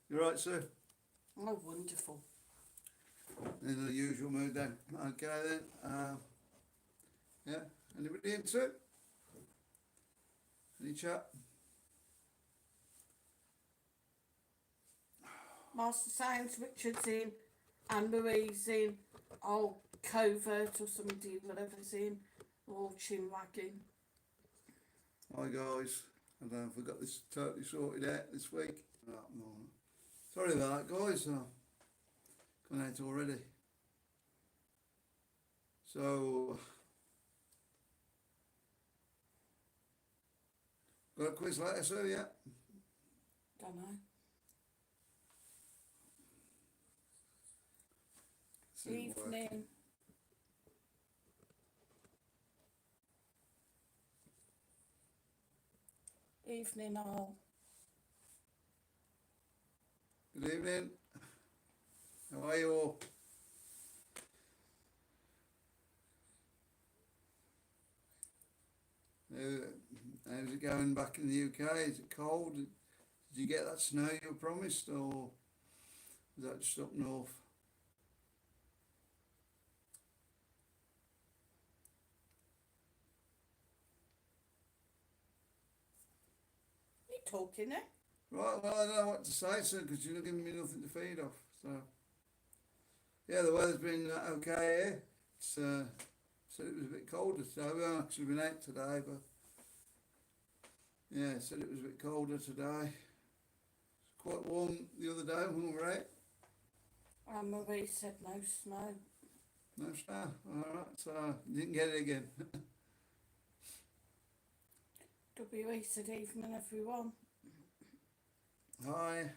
You right, Sue? Oh, wonderful. In the usual mood then. Okay then. Yeah. Anybody into it? Any chat? Master Science, Richard's in, Anne Marie's in, old Covert or somebody, whatever's in, all chin wagging. Hi guys. I don't know if we got this totally sorted out this week. No. Sorry about that, guys. Gone out already. So, got a quiz later, so yeah. Don't know. Evening. Evening all. Good evening. How are you all? How's it going back in the UK? Is it cold? Did you get that snow you were promised, or was that just up north? You talking, eh? Right, well, I don't know what to say, sir, because you're not giving me nothing to feed off. So, yeah, the weather's been okay here. It's said it was a bit colder today. We haven't actually been out today, but yeah, said it was a bit colder today. It's quite warm the other day when we were out. Anne Marie said no snow. No snow. All right, so didn't get it again. WE said evening everyone. Hi.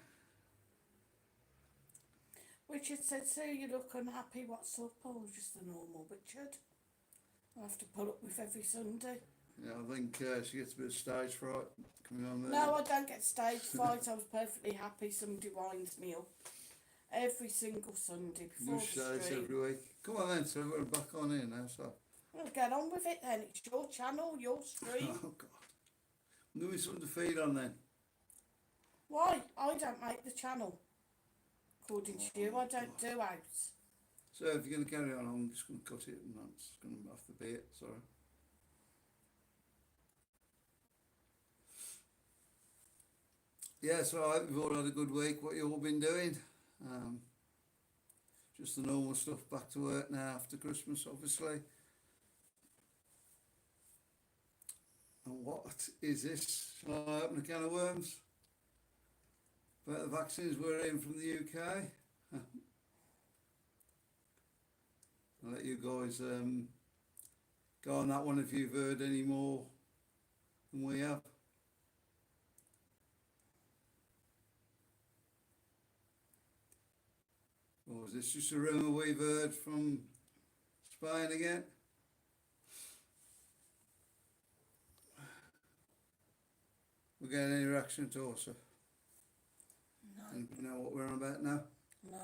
Richard said, so you look unhappy, what's up? Oh, just the normal Richard. I have to put up with every Sunday. Yeah, I think she gets a bit of stage fright coming on there. No, I don't get stage fright. I was perfectly happy somebody winds me up every single Sunday before the stream. Every week. Come on then, so we're back on here now, so. Well, get on with it then. It's your channel, your stream. Oh, God. Give me something to feed on then. Why? I don't make the channel. According to you, I don't do ads. So if you're going to carry on, I'm just going to cut it and that's going to have to be it, sorry. Yeah, so I hope you've all had a good week. What you all been doing? Just the normal stuff, back to work now after Christmas, obviously. And what is this? Shall I open a can of worms? About the vaccines we're in from the UK? I'll let you guys go on that one if you've heard any more than we have. Or is this just a rumour we've heard from Spain again? We're getting any reaction at all, sir? No. Anybody know what we're on about now? No.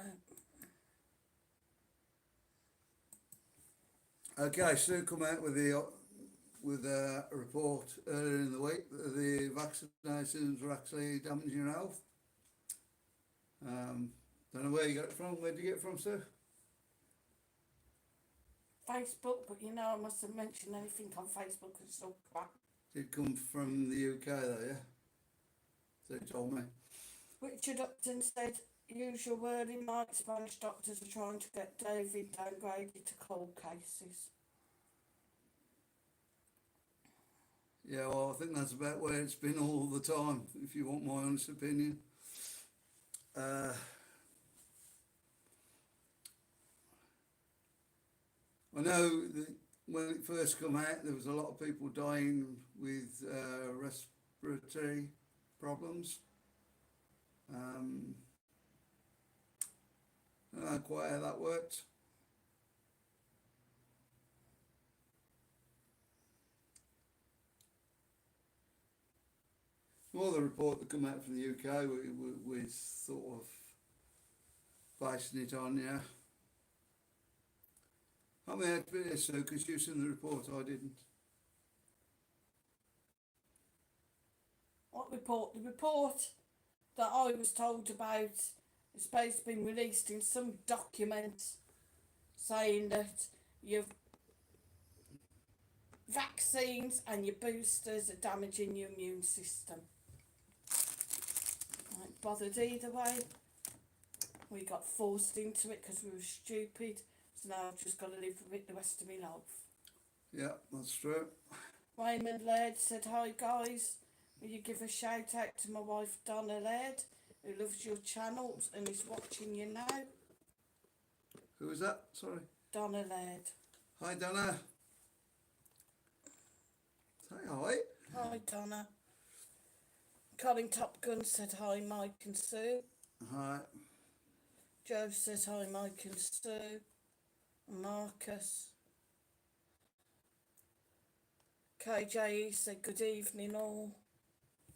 Okay, Sue come out with a report earlier in the week that the vaccinations were actually damaging your health. Don't know where you got it from. Where did you get it from, Sue? Facebook, but you know I mustn't mention anything on Facebook because it's all crap. Did come from the UK though, yeah? So he told me. Richard Upton said, usual wording, like Spanish doctors are trying to get David downgraded to cold cases. Yeah, well, I think that's about where it's been all the time, if you want my honest opinion. I know that when it first come out, there was a lot of people dying with respiratory problems. I don't know quite how that worked. Well, the report that come out from the UK, we sort of basing it on, yeah. I mean, it's been so because you've seen the report, I didn't. What report? The report that I was told about is supposed to be released in some document saying that your vaccines and your boosters are damaging your immune system. I ain't bothered either way. We got forced into it because we were stupid, so now I've just got to live with it the rest of my life. Yeah, that's true. Raymond Laird said, "Hi guys, will you give a shout out to my wife Donna Laird, who loves your channels and is watching you now?" Who was that? Sorry. Donna Laird. Hi, Donna. Say hi. Hi Donna. Colin Top Gun said, "Hi Mike and Sue." Hi. Joe says, "Hi Mike and Sue." And Marcus. KJE said, "Good evening all."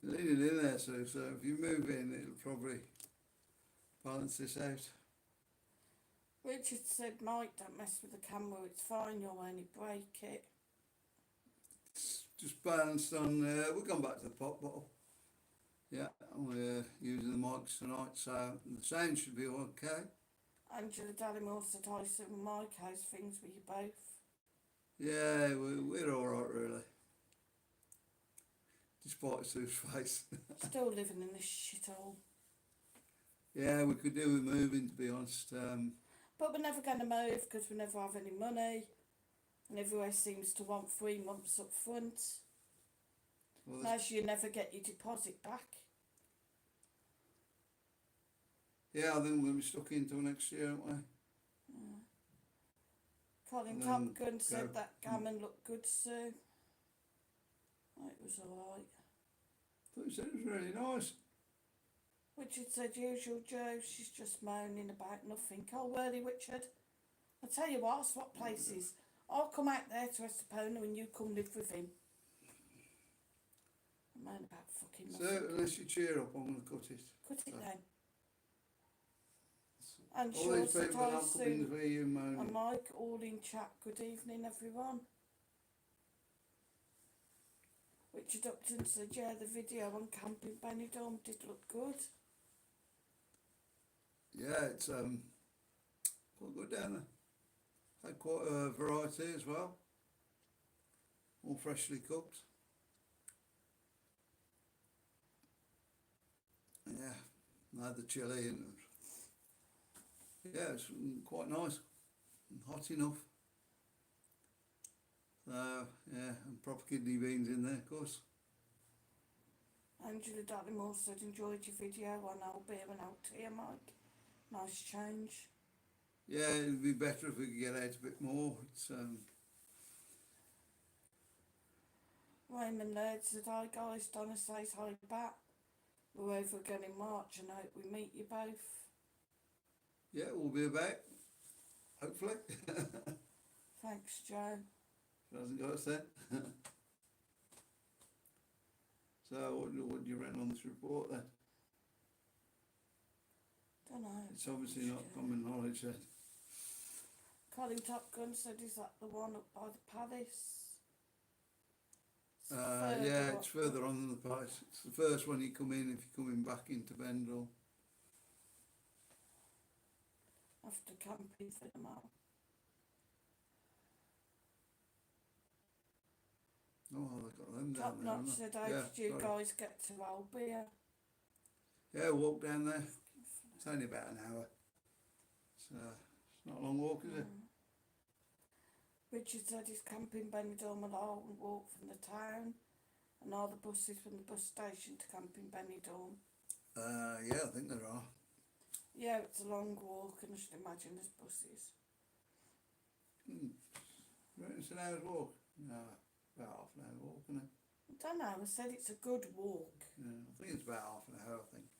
Leaning in there, Sue, so if you move in, it'll probably balance this out. Richard said, "Mike, don't mess with the camera, it's fine, you'll only break it." It's just balanced on, we've gone back to the pop bottle. Yeah, we're using the mics tonight, so the sound should be okay. Angela Dallimore said, "Hi Sue and Mike, how's things with you both?" Yeah, we're alright, really. Despite Sue's face. Still living in this shithole. Yeah, we could do with moving, to be honest. But we're never going to move because we never have any money. And everywhere seems to want 3 months up front. Well, As you never get your deposit back. yeah, I think we're going to be stuck in until next year, aren't we? Yeah. Colin And Top then Gun said go- that gammon looked good, Sue. It was alright. I thought you said it was really nice. Richard said, "Usual Joe, she's just moaning about nothing." Oh, really, Richard? I tell you what, I'll swap places. I'll come out there to Estepona and you come live with him. I moan about fucking So, nothing. unless you cheer up, I'm going to cut it. Cut it then. And All Sean these said, people are "Hi not coming Sue to hear you and moaning. Mike, all in chat. Good evening, everyone." Richard Upton said, "Yeah, the video on camping Benidorm did look good." Yeah, it's quite good down there. Had quite a variety as well. All freshly cooked. Yeah, I had the chilli and yeah, it's quite nice. Hot enough. So, yeah, and proper kidney beans in there, of course. Angela Dallimore said, "Enjoyed your video on old beer and old tea, Mike. Nice change." Yeah, it'd be better if we could get out a bit more. It's Raymond Laird said, "Hi guys, Donna says hi back. We're over again in March and I hope we meet you both." yeah, we'll be about. Hopefully. Thanks, Joe. Hasn't got us there. So what do you reckon on this report then? Don't know. It's obviously not common knowledge yet. Colin Top Gun said, "Is that the one up by the palace?" It's Yeah, up. it's further on than the palace. It's the first one you come in if you're coming back into Benidorm. After camping for the mile. Oh, they've got them Top down there, Notch haven't said, they? "How Yeah, did you sorry. guys get to Albia?" Yeah, walk down there. It's only about an hour. So it's not a long walk, is it? Richard said, "Is camping Benidorm a long walk from the town? And are the buses from the bus station to camping Benidorm?" Yeah, I think there are. Yeah, it's a long walk and I should imagine there's buses. It's an hour's walk. No, about half an hour walk, isn't it? I don't know, I said it's a good walk. Yeah, I think it's about half an hour, I think.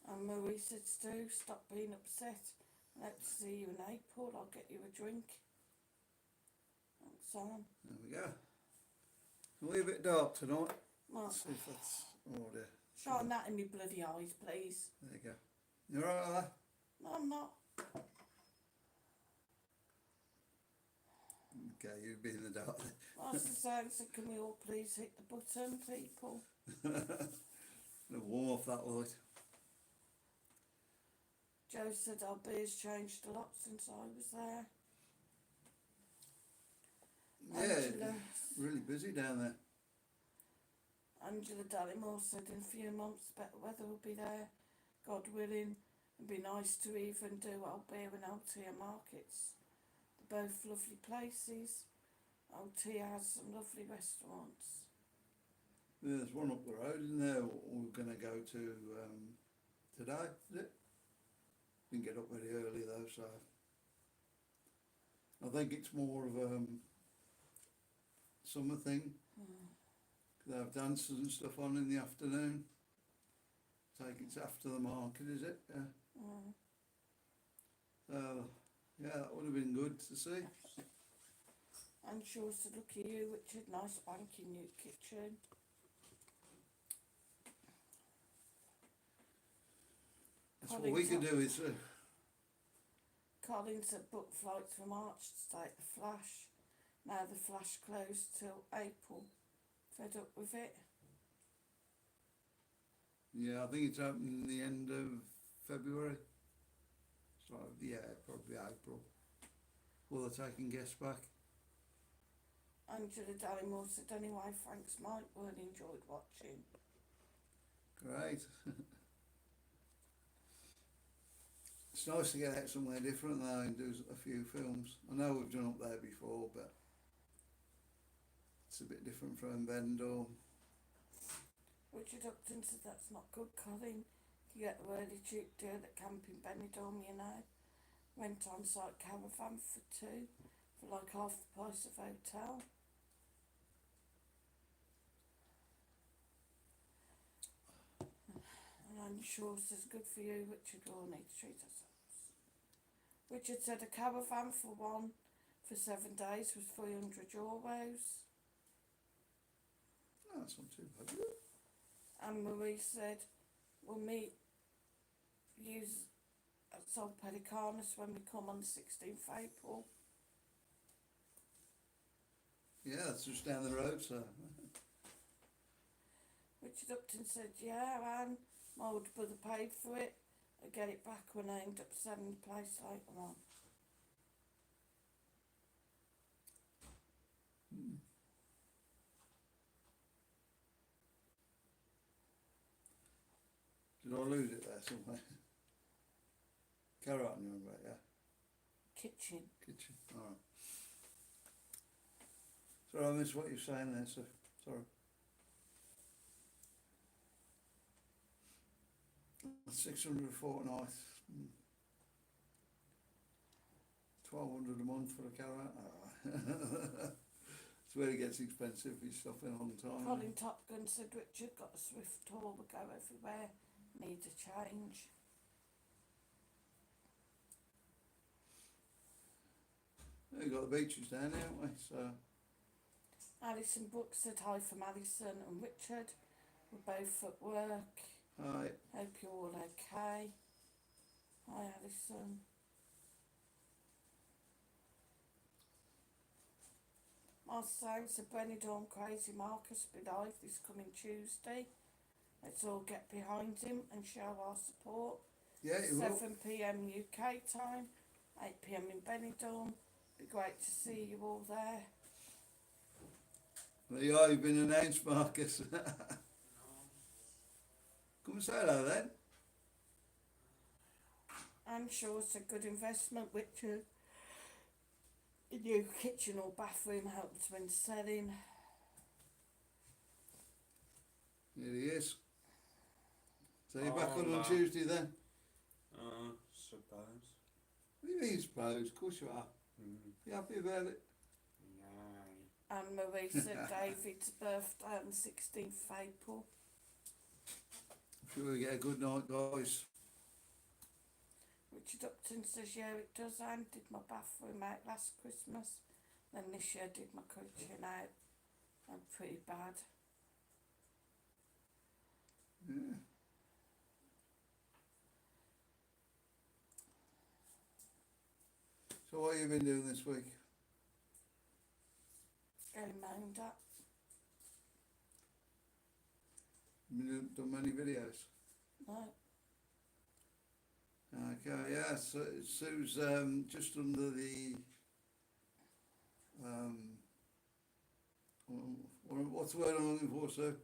And Marie said, "Stu, stop being upset. I'd like to see you in April. I'll get you a drink." Thanks, Sam. There we go. We're a bit dark tonight. Well, Let's see if that's order. shine that in my bloody eyes, please. There you go. You alright with that? No, I'm not. Okay, you'd be in the dark. Master Sam said, "Can we all please hit the button, people?" It'll warm off that light. Joe said our beer's changed a lot since I was there. Yeah, Angela, really busy down there. Angela Dallimore said in a few months better weather will be there, God willing. It'd be nice to even do Albert and Altea markets. They're both lovely places. Altea has some lovely restaurants. There's one up the road, isn't there? We're going to go to today, is it? We can get up very early though, so I think it's more of a summer thing. They have dances and stuff on in the afternoon. Take it's after the market, is it? Yeah. Yeah, that would have been good to see. And she also look at you, Richard, nice spanking new kitchen. That's what we could do is Collins had booked flights for March to take the Flash. Now the Flash closed till April. Fed up with it. yeah, I think it's opening the end of February. So yeah, probably April. Well, they're taking guests back. Angela Dallimore said anyway, thanks Mike, really enjoyed watching. Great. It's nice to get out somewhere different though and do a few films. I know we've done up there before, but it's a bit different from Benidorm. Richard Upton said that's not good, Colin. You get the really cheap deal at camping Benidorm, you know. Rent on site caravan for two for like half the price of hotel. And I'm sure says good for you, Richard, we'll need to treat ourselves. Richard said a caravan for one for 7 days was €300. No, that's not too bad. And Marie said we'll meet use at Sol Pelicanus when we come on the 16th of April. Yeah, it's just down the road, so. Richard Upton said, yeah, Anne, my older brother paid for it. I'd get it back when I ended up selling the place later on. Did I lose it there somewhere? Carry on, you remember, yeah. Kitchen. Kitchen, alright. Sorry, I missed what you were saying there, so sorry. 600 a fortnight. 1,200 a month for a caravan. It's where it gets expensive if you're stopping a long time. Colin Top Gun said Richard got a swift tour, we go everywhere, need a change. We've got the beaches down here, haven't we? So Alison Brooks said hi from Alison and Richard. We're both at work. hi. Hope you're all okay. Hi Alison. Marcel said Benidorm Crazy Marcus will be live this coming Tuesday. Let's all get behind him and show our support. Yeah, it will. 7 p.m. UK time, 8 p.m. in Benidorm. Be great to see you all there. There you are, you've been announced, Marcus. Come and say hello then. I'm sure it's a good investment, Richard. A new kitchen or bathroom helps when selling. Here he is. So you're Oh, back on no. Tuesday then? Suppose. What do you mean, suppose? Of course you are. You happy about it? No. And Marie said David's birthday on the 16th of April. I'm sure we get a good night, guys. Richard Upton says, yeah, it does. I did my bathroom out last Christmas. Then this year I did my kitchen out. I'm pretty bad. Yeah. So what have you been doing this week? Getting moaned at. done many videos? No. Okay, yeah, so Sue's just under the what's the word I'm looking for, Sue?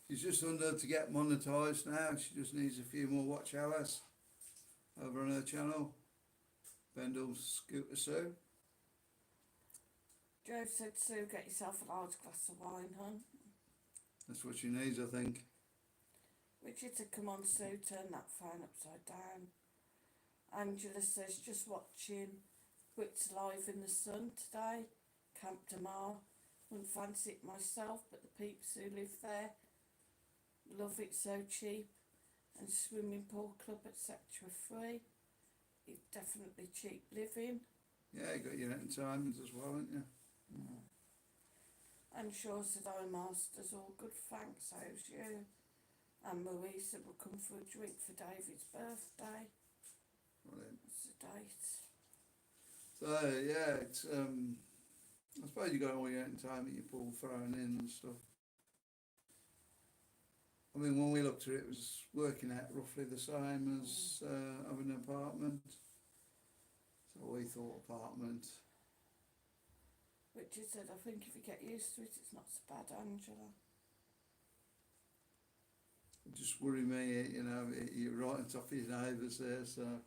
She's just under to get monetised now. She just needs a few more watch hours over on her channel. Benidorm's Scooter Sue. Joe said, Sue, get yourself a large glass of wine, hun. That's what she needs, I think. Richard said, come on, Sue, turn that phone upside down. Angela says, just watching Wits Live in the Sun today. Camp Damar. Wouldn't fancy it myself, but the peeps who live there love it, so cheap. And swimming pool club, etc. free. It's definitely cheap living. Yeah, you got your entertainment as well, haven't you? Mm. And Shaw said, "Hi, Masters, all good, thanks, how's you?" And Marie said, "We'll come for a drink for David's birthday." Brilliant. What's the date? So, yeah, it's, I suppose you got all your entertainment, your pool throwing in and stuff. I mean, when we looked at it, it was working out roughly the same as having an apartment. So we thought apartment. Richard said, "I think if you get used to it, it's not so bad, Angela." It just worried me, you know, you're right on top of your neighbours there, so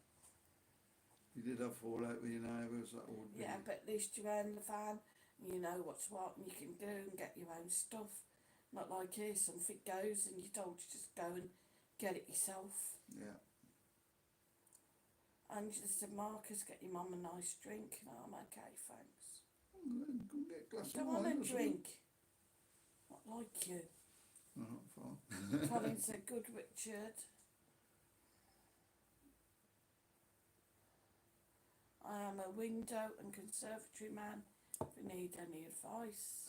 you did have fallout with your neighbours, that would be. Yeah, but at least you're in the van, and you know what's what, and you can do and get your own stuff. Not like here, something goes and you're told to just go and get it yourself. Yeah. Angela said, "Marcus, get your mum a nice drink." No, I'm okay, thanks. Go and get a glass I of don't want wine a or something. drink. Not like you. Oh, not far. Colin said, "Good, Richard." I am a window and conservatory man if you need any advice.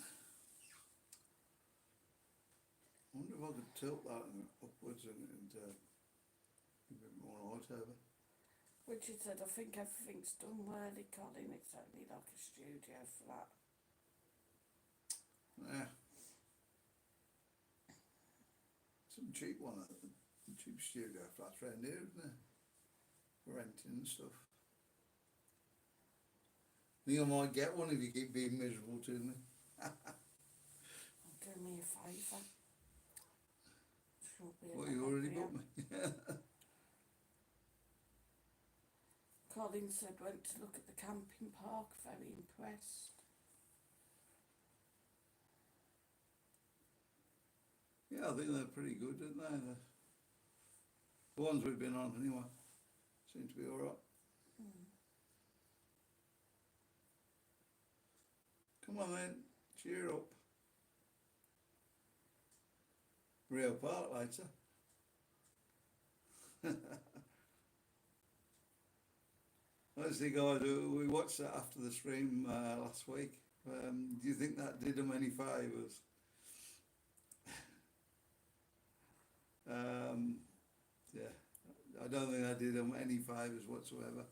I wonder if I could tilt that upwards and give it more light over. Richard said, "I think everything's done well, Colin. It's only like a studio flat." Yeah. Some cheap one, cheap studio flats around here, isn't there? For renting and stuff. I think I might get one if you keep being miserable to me. Do me a favour. She'll be a Well, lot you already happier. got me. Colin said, "Went to look at the camping park, very impressed." Yeah, I think they're pretty good, aren't they? The ones we've been on anyway seem to be alright. Come on then, cheer up. Real Park later. Honestly, guys, we watched that after the stream last week. Do you think that did them any favours? Yeah, I don't think that did them any favours whatsoever.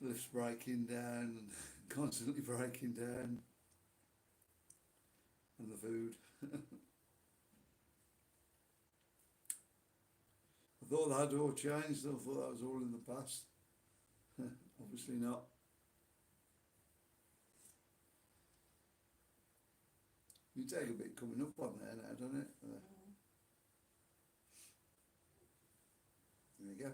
Lifts breaking down and constantly breaking down, and the food. I thought that had all changed. I thought that was all in the past. Obviously not. You take a bit coming up on there now, don't it? There you go.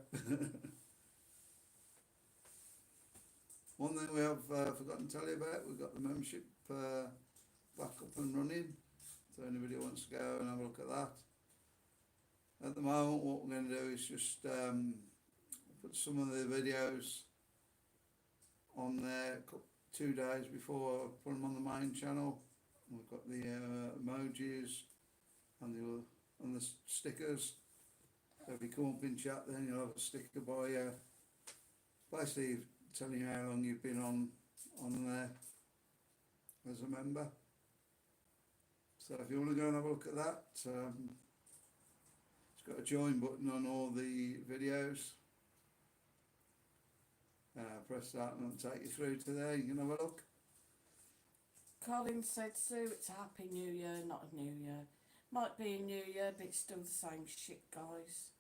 One thing we have forgotten to tell you about, we've got the membership back up and running. So anybody wants to go and have a look at that. At the moment, what we're going to do is just put some of the videos on there 2 days before I put them on the main channel. We've got the emojis and the stickers. So if you come up in chat, then you'll have a sticker by basically telling you how long you've been on there as a member. So if you want to go and have a look at that, it's got a join button on all the videos. Press that and it'll take you through to there. You can have a look. Colin said, Sue, it's a happy new year, not a new year. Might be a new year, but it's still the same shit, guys.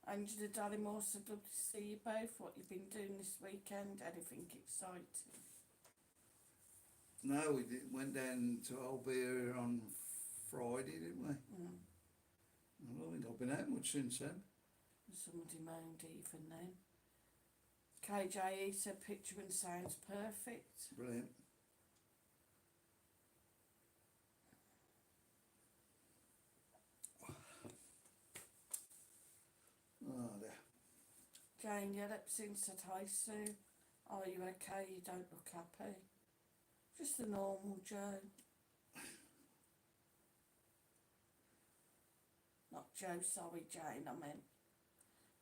Angela Darrymore said, love to see you both. What you've been doing this weekend? Anything exciting? No, went down to Albia on Friday, didn't we? I don't think I've been out much since then. Somebody moaned even then. KJE said, picture and sounds perfect. Brilliant. Oh dear. Jane Yellepson said, hi Sue. Are you okay? You don't look happy. Just a normal Joe. Not Joe, sorry Jane, I meant.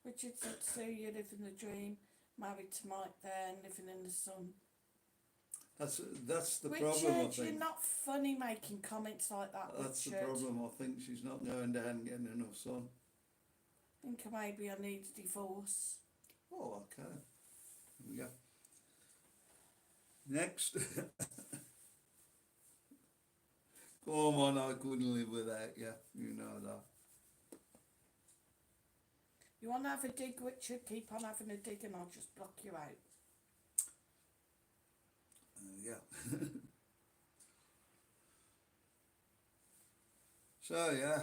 Richard said, Sue, you live in the dream. Married to Mike there and living in the sun. That's the Richard, problem, I think. you're not funny making comments like that, That's Richard. the problem, I think she's not going down and getting enough sun. I think maybe I need a divorce. Oh, okay. Here we go. Next. Come on, I couldn't live without you. You know that. You want to have a dig, Richard? Keep on having a dig and I'll just block you out. There we go. So, yeah,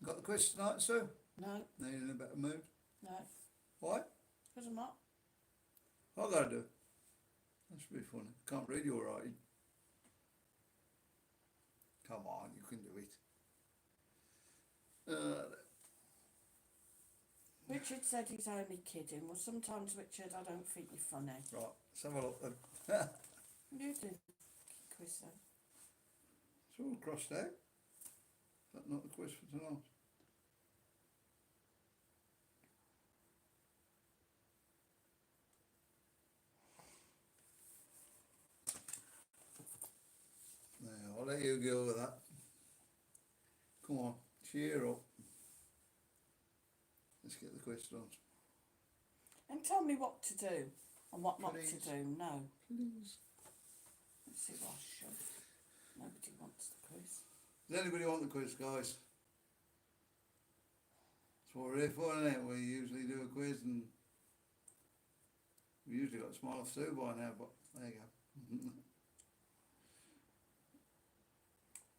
got the quiz tonight, Sue? No, Are you in a better mood? no, Why? because I'm not. What I gotta do? That should be funny. Can't read your writing. Come on, you can do it. Richard said he's only kidding. Well, sometimes, Richard, I don't think you're funny. Right, let's have a look then. You do quiz then. It's all crossed out. Is that not the quiz for tonight? No, I'll let you go with that. Come on, cheer up. Let's get the quiz done. And tell me what to do and what not Please. to do. No. Please. Let's see what I should. Nobody wants the quiz. Does anybody want the quiz, guys? That's what we're here for, isn't it? We usually do a quiz and we usually got a smile off Sue by now, but there you go.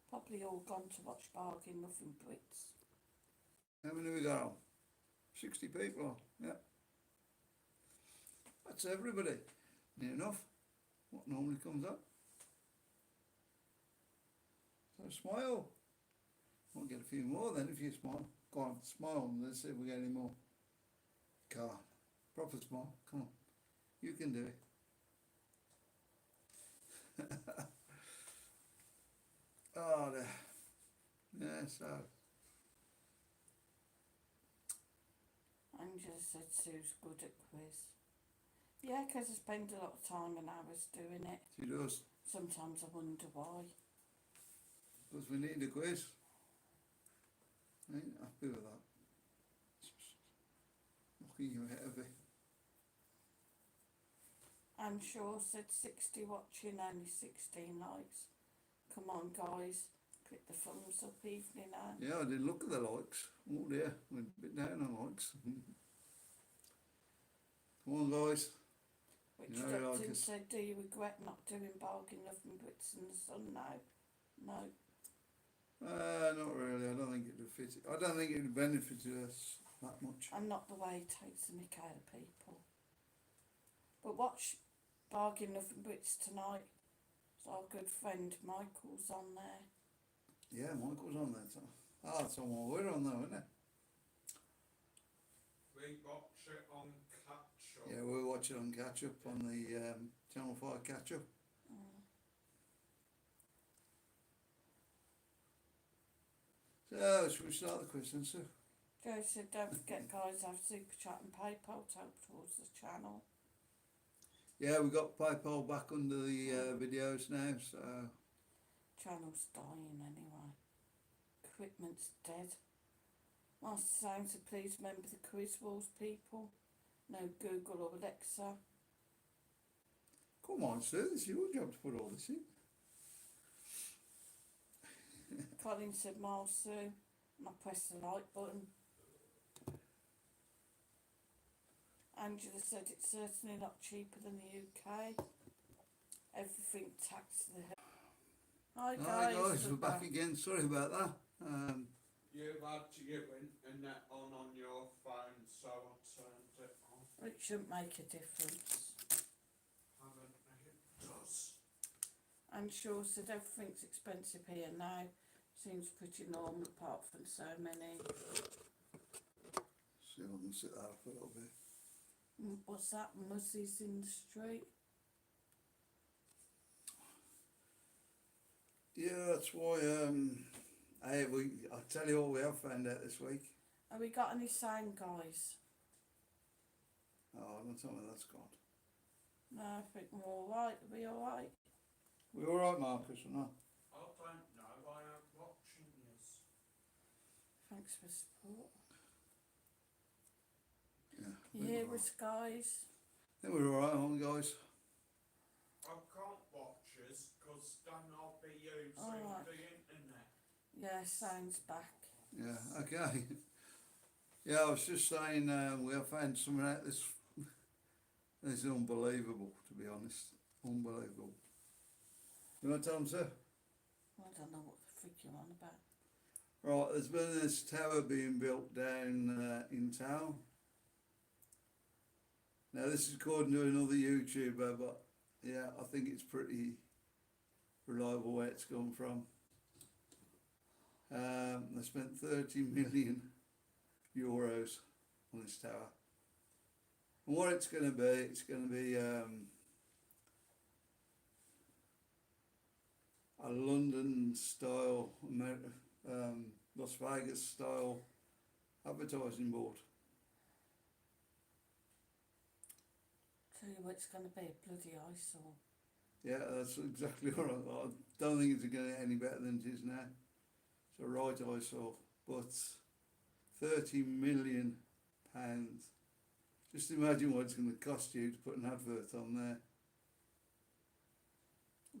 Probably all gone to watch Bargain Nothing Brits. How many we got on? 60 people on, yeah. That's everybody. Near enough. What normally comes up. So smile. Might get a few more then if you smile. Go on, smile and let's see if we get any more. Come on. Proper smile. Come on. You can do it. Oh, there. Yeah, so. Angela said Sue's good at quiz. Yeah, because I spend a lot of time and hours doing it. She does. Sometimes I wonder why. Because we need a quiz. I ain't happy with that. Knocking you out of it. Anne Shaw said 60 watching, only 16 likes. Come on, guys. Click the thumbs up, evening, Anne. Yeah, I didn't look at the likes. Oh dear, went a bit down on likes. Come on, guys. Richard You know, like Upton it's- said, do you regret not doing Bargain Nothing Brits in the sun now? No. Not really. I don't think it would fit. I don't think it would benefit us that much. And not the way it takes the mick out of people. But watch Bargain Nothing Brits tonight. So our good friend Michael's on there. Yeah, Michael's on there. That's on while we're on though, isn't it? We watch it on catch up. Yeah, we're watching on catch up on the Channel 5 catch up. So, should we start the quiz then, sir? Joe said, don't forget, guys, have Super Chat and PayPal to help towards the channel. Yeah, we got PayPal back under the videos now, so Channel's dying anyway. Equipment's dead. Master Sound said, please remember the quiz rules, people. No Google or Alexa. come on, sir, this is your job to put all this in. Colin said miles soon. And I pressed the like button. Angela said it's certainly not cheaper than the UK. Everything taxed to the hill. Hi Hi guys, guys, we're back again. Sorry about that. You've had to give internet on your phone, so I turned it off. It shouldn't make a difference. Haven't it does. And sure said everything's expensive here now. Seems pretty normal apart from so many. See if I can sit that up a little bit. What's that? Muzzies in the street? Yeah, that's why. I'll tell you what we have found out this week. Have we got any sound guys? Oh, don't tell me that's gone. No, I think we're alright. Are we alright? We all right, Marcus, or not? I don't know, I am watching this. Thanks for support. Yeah. You hear us guys? I think we're all right, aren't we, guys? I can't watch this because then I'll be using Alright. the internet. Yeah, sound's back. Yeah. Okay. Yeah, I was just saying we have found something out this. This is unbelievable, to be honest. Unbelievable. You want to tell them, sir? I don't know what the freak you're on about. Right, there's been this tower being built down in town. Now this is according to another YouTuber, but yeah, I think it's pretty reliable where it's come from. They spent 30 million euros on this tower. And what it's going to be a London style, Las Vegas style advertising board. Tell you what, it's going to be a bloody eyesore. Yeah, that's exactly right. I don't think it's going to get any better than it is now. It's a right eyesore. But £30 million. Just imagine what it's going to cost you to put an advert on there.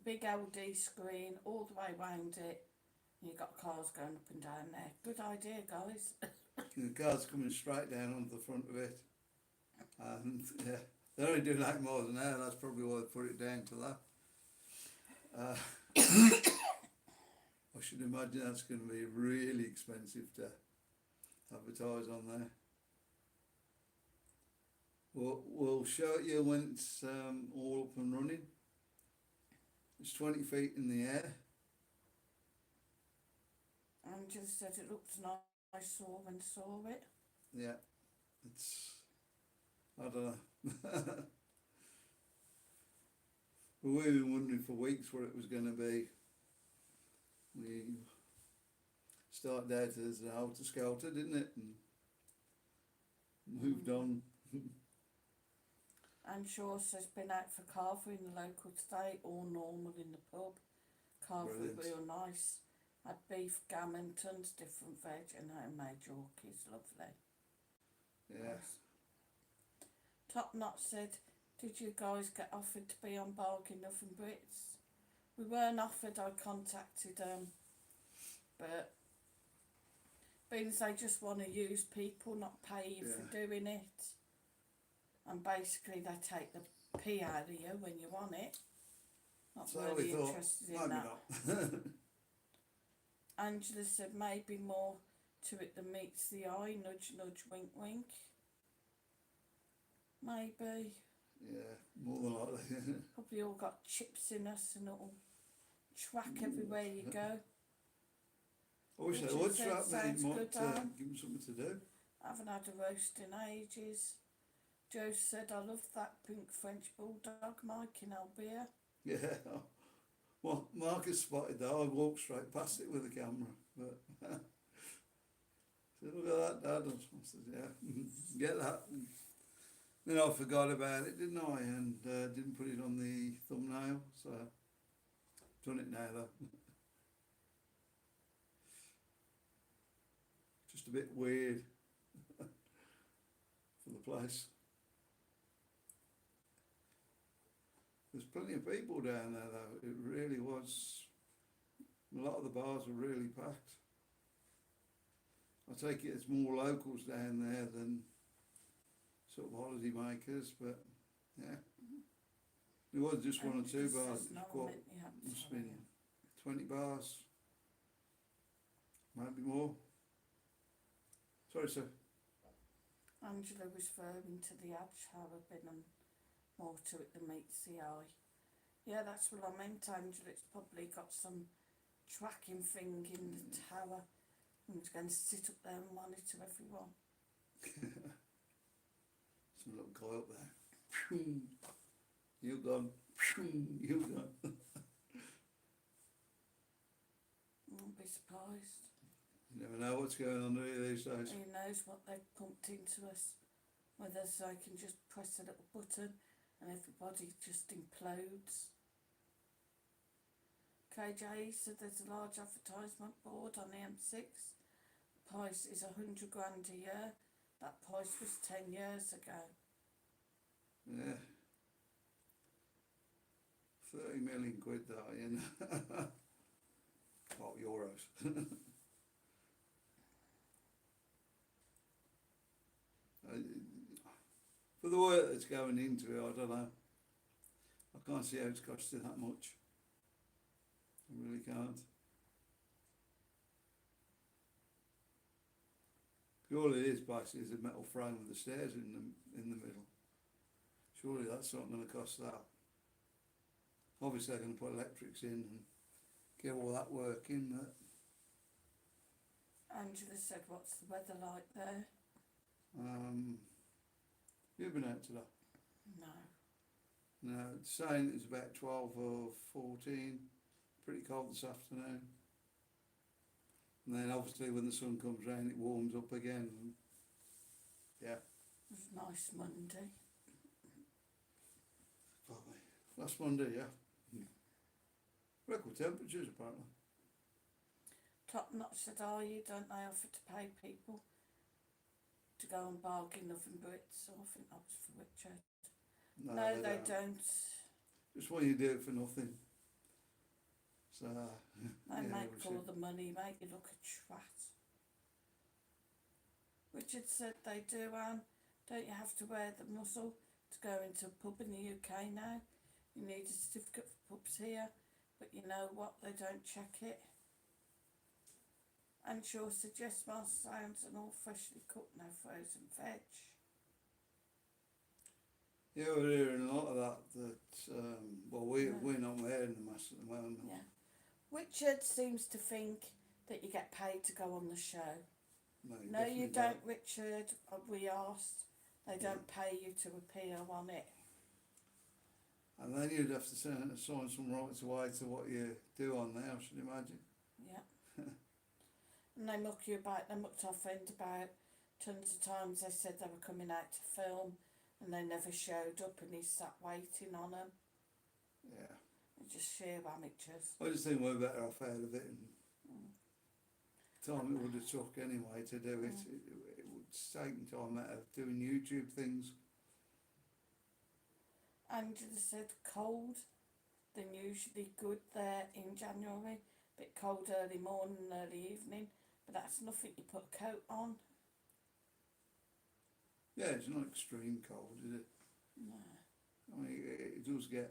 Big LD screen all the way round it. You've got cars going up and down there. Good idea, guys. And the car's coming straight down onto the front of it. And yeah, they're only doing 8 miles an hour. That's probably why they put it down to that. I should imagine that's going to be really expensive to advertise on there. We'll show it you when it's all up and running. It's 20 feet in the air. And just said it looked nice. I saw when saw it. Yeah, it's, I don't know. We've been wondering for weeks what it was going to be. We started out as an helter skelter, didn't it? And moved on. And Shaw says been out for carvery in the local today, all normal in the pub. Carvery Brilliant. real nice. Had beef, gammon, tons different veg and homemade yorkies, lovely. Yeah. Nice. Top Knot said, did you guys get offered to be on Bargain Enough and Brits? We weren't offered, I contacted them, but being as they just want to use people, not pay you for doing it. And basically they take the pee out of you when you want it. Not So really we thought, interested in maybe that. not. Angela said maybe more to it than meets the eye, nudge nudge, wink wink. Maybe. Yeah, more than likely. Probably all got chips in us and it'll track everywhere you go. I wish they Richard would said trap me, sounds might good, give them something to do. I haven't had a roast in ages. Joe said I love that pink French bulldog, Mike in Albia. Yeah. Well, Marcus spotted that. I walked straight past it with the camera. But said, look at that, Dad. I said, yeah, get that. And then I forgot about it, didn't I? And didn't put it on the thumbnail. So done it now though. Just a bit weird for the place. There's plenty of people down there though. It really was A lot of the bars are really packed. I take it it's more locals down there than sort of holiday makers, but yeah. There was just one or two bars. Must have been 20 bars, maybe more. Sorry, sir. Angela was referring to the Edge Tower bin and more to it than meets the eye. Yeah, that's what I meant, Angela. It's probably got some tracking thing in the tower and it's going to sit up there and monitor everyone. Some little guy up there. You gone. You gone. Won't be surprised. You never know what's going on here these days. Who knows what they've pumped into us? Whether they can just press a little button and everybody just implodes. KJ said there's a large advertisement board on the M6. Price is £100 grand a year. That price was 10 years ago. Yeah. 30 million quid that, you know. Well, euros. For the work that's going into it, I don't know. I can't see how it's costing that much. I really can't. All it is basically is a metal frame with the stairs in the middle. Surely that's not going to cost that. Obviously they're going to put electrics in and get all that working. But Angela said, what's the weather like there? you've been out today? No. No, it's saying it's about 12 or 14. Pretty cold this afternoon. And then obviously when the sun comes round it warms up again. And yeah. It was a nice Monday. Probably. Last Monday, yeah. Record temperatures apparently. Top notch said, you don't they offer to pay people to go and bargain oven Brits? So I think that was for Richard. No, they don't. Just want you to do it for nothing. So They make all the money, make you look a twat. Richard said they do, don't you have to wear the muzzle to go into a pub in the UK now? You need a certificate for pubs here, but you know what, they don't check it. And sure suggests mild sounds and all freshly cooked, no frozen veg. yeah, we're hearing a lot of that well we're not wearing the mask at the moment. Yeah. Richard seems to think that you get paid to go on the show. No, you don't, Richard. We asked. They don't pay you to appear on it. And then you'd have to sign some rights away to what you do on there, I should imagine. Yeah. And they muck you about, they mucked our friend about tons of times. They said they were coming out to film and they never showed up and he sat waiting on them. Yeah. They're just sheer amateurs. I just think we're better off out of it. And time it would have took anyway to do it. It would take time out of doing YouTube things. Angela said cold than usually good there in January. Bit cold early morning and early evening, but that's nothing you put a coat on. Yeah, it's not extreme cold, is it? No. I mean, it does get.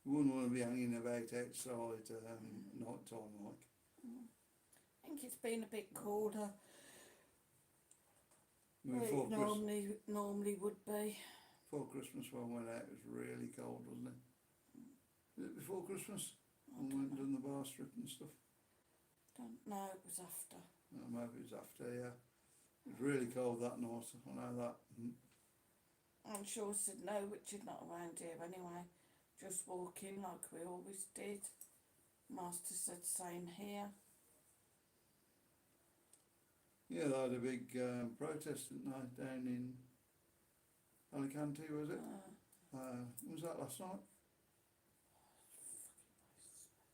You wouldn't want to be hanging about outside night time like. I think it's been a bit colder. Before It normally would be. Before Christmas when I went out it was really cold, wasn't it? Was it before Christmas? When we went and done the bar strip and stuff? Don't know, it was after. Maybe it was after, yeah. It was really cold that night, I know that. I'm sure said no, Richard not around here anyway. Just walking like we always did. Master said same here. Yeah, they had a big protest, didn't they, down in Alicante, was it? Was that last night?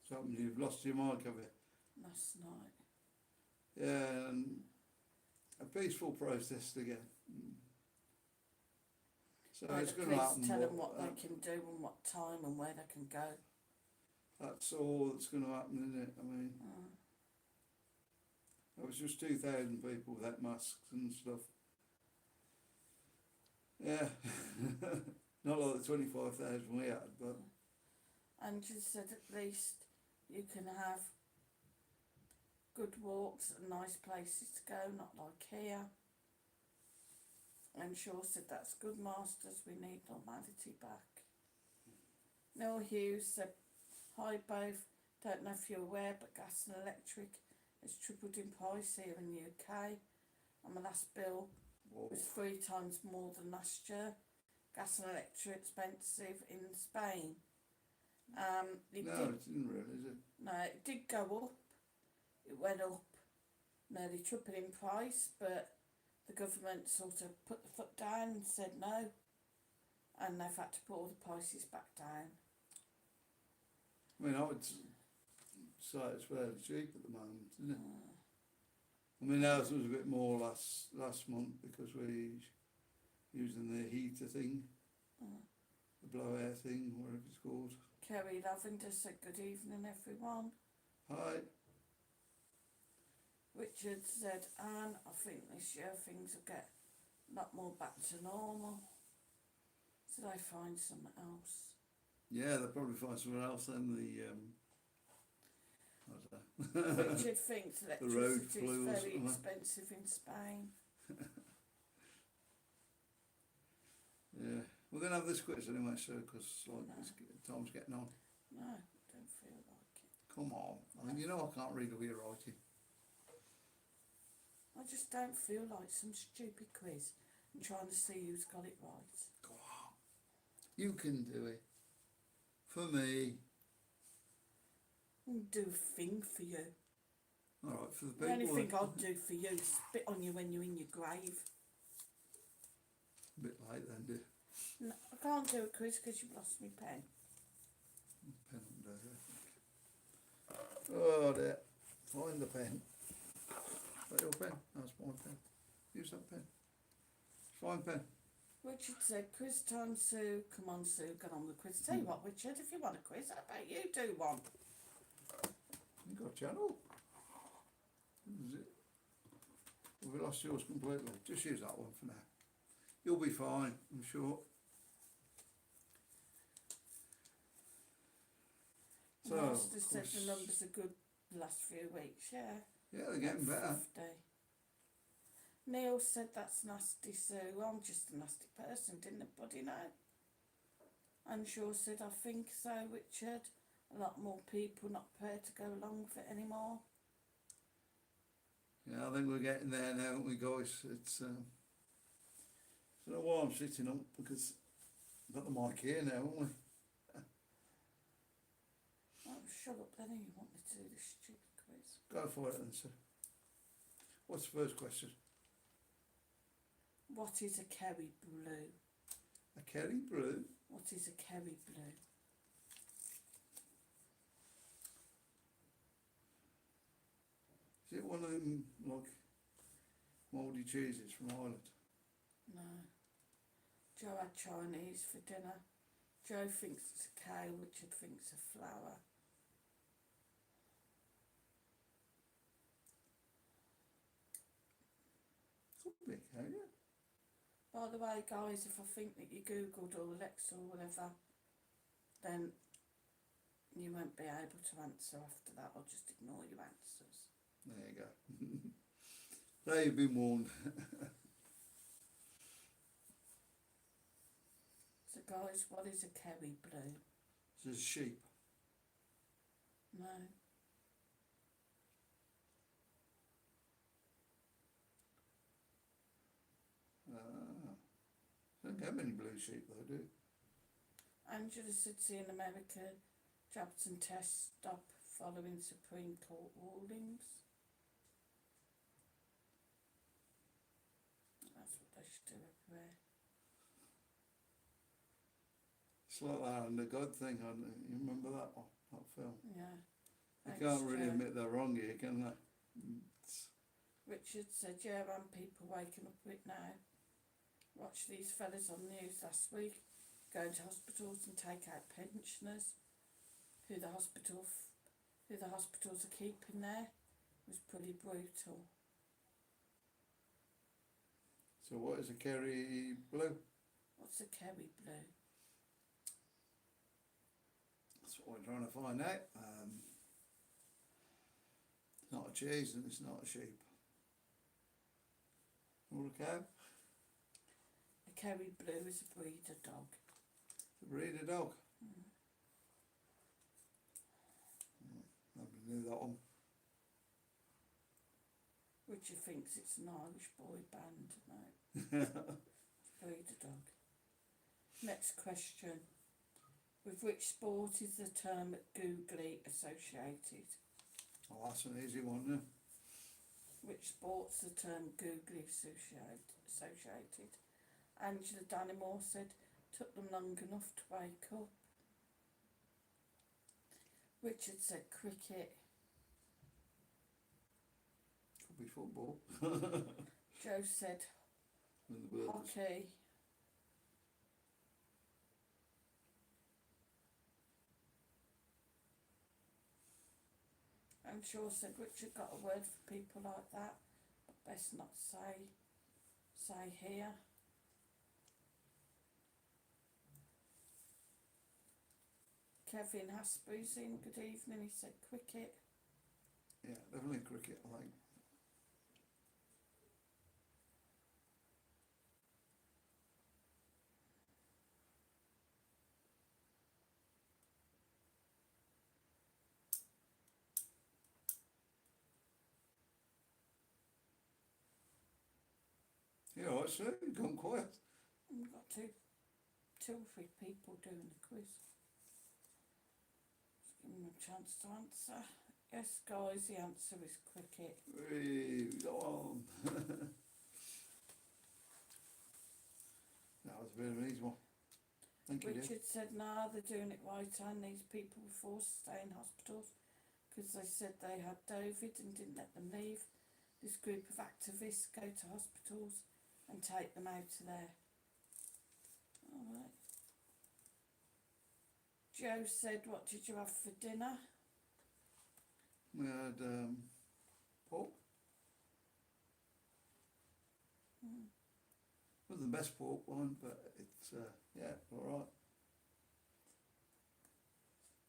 So you've lost your mic, have you? Last night. Yeah, and a peaceful protest again. So Where it's the going to police happen. tell them what they can do and what time and where they can go. that's all that's going to happen, isn't it? I mean, there was just 2,000 people without masks and stuff. Yeah, not like the 25,000 we had, but And she said at least you can have good walks and nice places to go, not like here. And Shaw said that's good, masters, we need normality back. Neil Hughes said, hi both, don't know if you're aware but gas and electric has tripled in price here in the UK, and my last bill was 3 times more than last year. Gas and electric expensive in Spain. It didn't really, is it? No, it did go up. It went up nearly triple in price, but the government sort of put the foot down and said no, and they've had to put all the prices back down. I mean, I would say it's fairly cheap at the moment, isn't it? I mean, ours was a bit more last month because we using the heater thing, the blow air thing, whatever it's called. Kerry Lavender said good evening everyone. Hi. Richard said, Anne, I think this year things will get a lot more back to normal. Should I find something else? Yeah, they'll probably find somewhere else than the I don't know. Richard thinks electricity is very expensive in Spain. Yeah, we're going to have this quiz anyway, sir, because time's getting on. No, don't feel like it. Come on, I mean, you know I can't read or hear writing. I just don't feel like some stupid quiz and trying to see who's got it right. Go on, you can do it. For me. I'll do a thing for you. Alright, for the people. The only thing I'll do for you is spit on you when you're in your grave. A bit late then, dear. No, I can't do a quiz because you've lost my pen. Pen under there, I think. Oh dear. Find the pen. Is that your pen? That's my pen. Use that pen. Fine pen. Richard said, quiz time, Sue. Come on, Sue, get on the quiz. Tell you what, Richard, if you want a quiz, how about you do one? You got a channel? Is it? Have we lost yours completely? Just use that one for now. You'll be fine, I'm sure. So, Master said the numbers are good the last few weeks, yeah. Yeah, they're getting better. 50. Neil said that's nasty, Sue. I'm just a nasty person, didn't anybody know? And Shaw said, I think so, Richard. A lot more people not prepared to go along with it anymore. Yeah, I think we're getting there now, aren't we, guys? It's I don't know why I'm sitting up, because I've got the mic here now, haven't we? Oh, shut up then, you want me to do this stupid quiz. Go for it then, sir. What's the first question? What is a Kerry blue? A Kerry brew? What is a Kerry blue? Is it one of them, like, mouldy cheeses from Ireland? No. Joe had Chinese for dinner. Joe thinks it's a cow, Richard thinks a flower. Could be a cow, yeah. By the way, guys, if I think that you Googled or Alexa or whatever, then you won't be able to answer after that. I'll just ignore your answers. There you go. Now you've been warned. So, guys, what is a Kerry blue? It's a sheep. No. Don't get many blue sheep though, do you? Angela said, see in America, jabs and tests stop following Supreme Court rulings. That's what they should do everywhere. It's like that and the God thing, you remember that one, that film? Yeah. They Thanks, can't really Joe. admit they're wrong here, can they? Richard said, yeah, and people waking up with it now. Watch these fellas on the news last week, going to hospitals and take out pensioners. who the hospitals are keeping there, was pretty brutal. So what is a Kerry blue? What's a Kerry blue? That's what we're trying to find out. It's not a cheese and it's not a sheep. Or a cow. A Kerry blue is a breeder dog. A breeder dog. Mm. Nobody knew that one. Richard thinks it's an Irish boy band. No, it's a breeder dog. Next question. With which sport is the term googly associated? Oh, that's an easy one, then. Which sport's the term googly associated? Angela Dannymore said, took them long enough to wake up. Richard said cricket. Could be football. Joe said With the birds. hockey. I'm sure said Richard got a word for people like that, but best not say here. Kevin Hasbury's in, good evening, he said cricket. Yeah, definitely cricket, I think. Yeah, all right, so you've gone quiet. We've got two or three people doing the quiz. Just give them a chance to answer. Yes, guys, the answer is cricket. Hey, go on. That was a bit of an easy one. Thank you, dear. Richard said, nah, they're doing it right, and these people were forced to stay in hospitals because they said they had COVID and didn't let them leave. This group of activists go to hospitals and take them out of there. Alright. Joe said, what did you have for dinner? We had pork. Hmm. Wasn't the best pork one, but it's, yeah, alright.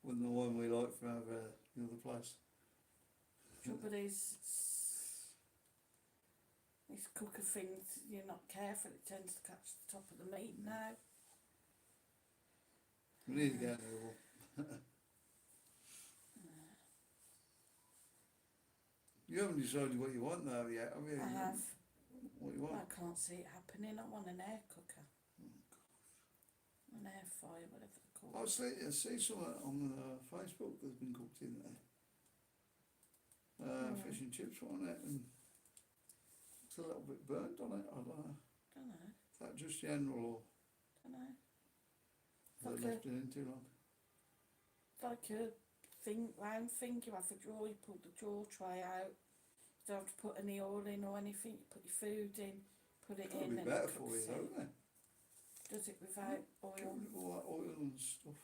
Wasn't the one we like from the other place. Trouble is, these cooker things, you're not careful, it tends to catch the top of the meat now. We need to get a new one. You haven't decided what you want though yet, have you? I have. What you want? I can't see it happening. I want an air cooker. An air fryer, whatever they're called. I see something on Facebook that's been cooked in there. Fish and chips on it, and it's a little bit burnt on it. I don't know. Don't know. Is that just general or Don't know. they Like left it in too long? like a round thing, you have a drawer, you pull the drawer tray out, you don't have to put any oil in or anything, you put your food in, put it It'll in be and better it for cooks you, it. don't they? Does it without Get oil? rid of all that oil and stuff.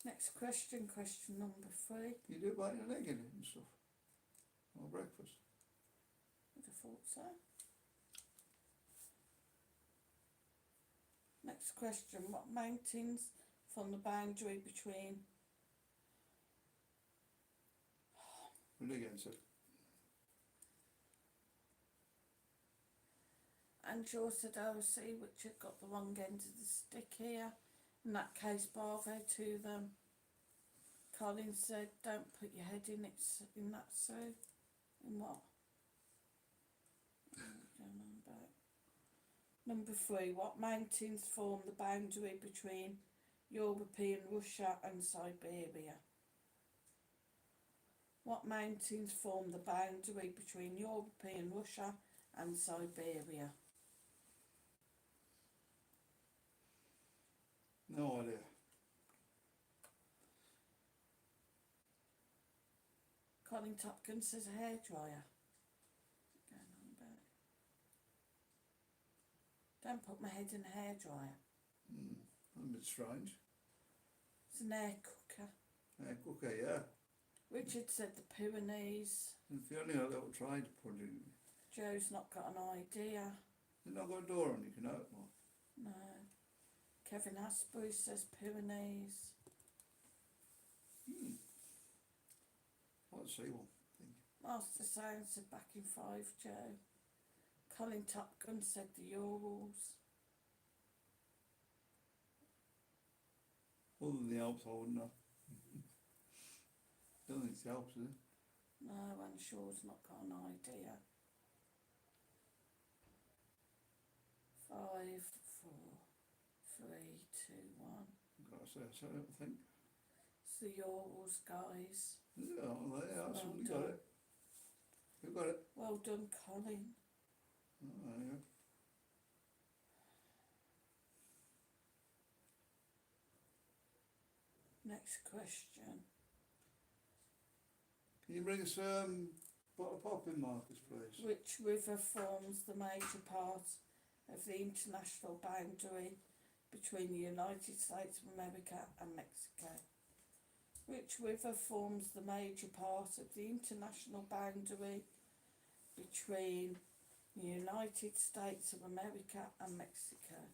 Next question, question number 3. You do bake an egg in it and stuff. Or breakfast. Would have thought so. Next question, what mountains form the boundary between Really again, so Angela said OC, which had got the wrong end of the stick here. In that case, bravo to them. Colin said, don't put your head in it, in that soup. In what? What are we going on about? Number 3, what mountains form the boundary between European Russia and Siberia? What mountains form the boundary between European Russia and Siberia? no idea. Colin Topkins says a hairdryer. Going on about. Don't put my head in a hairdryer. A bit strange. It's an air cooker. Cooker, yeah. Richard said the Pyrenees. And Fiona little tried to put it in. Joe's not got an idea. You've not got a door on, you can open one. No. Kevin Asbury says Pyrenees. Let's see one. Master Sound said back in 5, Joe. Colin Top Gun said the Urals. Other than the Alps, I wouldn't know. Don't think it's the Alps, is it? No, and Shaw's not got an idea. 5, 4, 3, 2, 1. I've got to say, I don't think. It's the Urals, guys. Is it? Oh, well, yeah, that's Well somebody got done. it. Who got it? Well done, Colin. Oh, there you go. Next question. Can you bring us bottle of pop in, Marcus, please? Which river forms the major part of the international boundary between the United States of America and Mexico? Which river forms the major part of the international boundary between the United States of America and Mexico?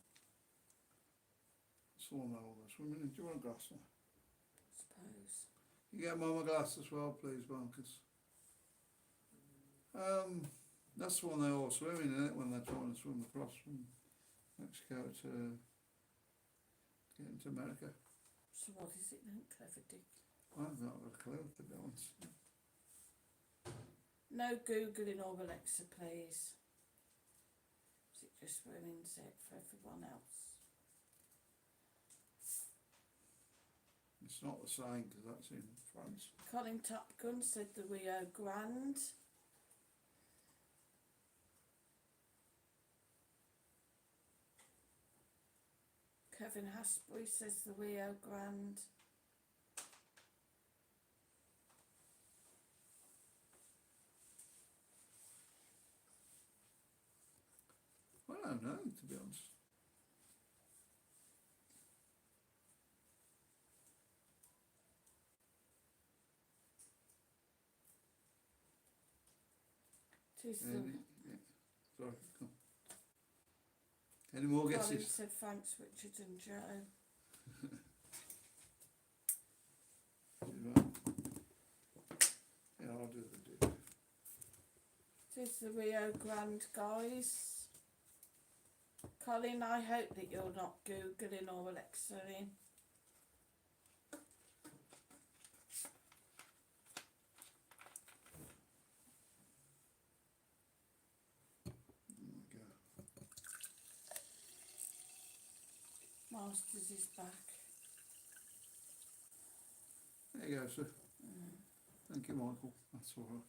It's all now, all swimming in. Do you want a glass now? I suppose. You get Mum a glass as well, please, Marcus. That's the one they're all swimming in it when they're trying to swim across from Mexico to get into America. So what is it then, clever Dick? I've not got a clue, to be honest. No Googling or Alexa, please. It just ruins it for everyone else. It's not the Seine, because that's in France. Colin Top Gun said the Rio Grande. Kevin Hasbury says the Rio Grande. I don't know, to be honest. Tis the Yeah. Sorry, come. Any more Colin guesses? said thanks Richard and Joe. Yeah, I'll do the do. Tis the Rio Grande, guys. Colin, I hope that you're not Googling or Alexaing. Masters is back. There you go, sir. Thank you, Michael. That's all right.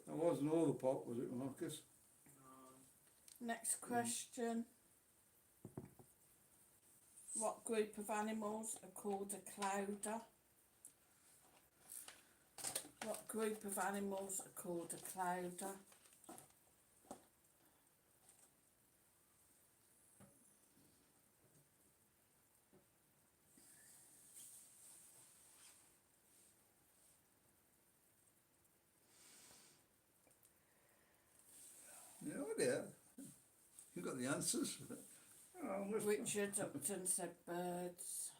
That wasn't all the pot, was it, Marcus? Next question. What group of animals are called a clouder? What group of animals are called a clouder? No idea. You got the answers. Oh, Richard Upton said birds.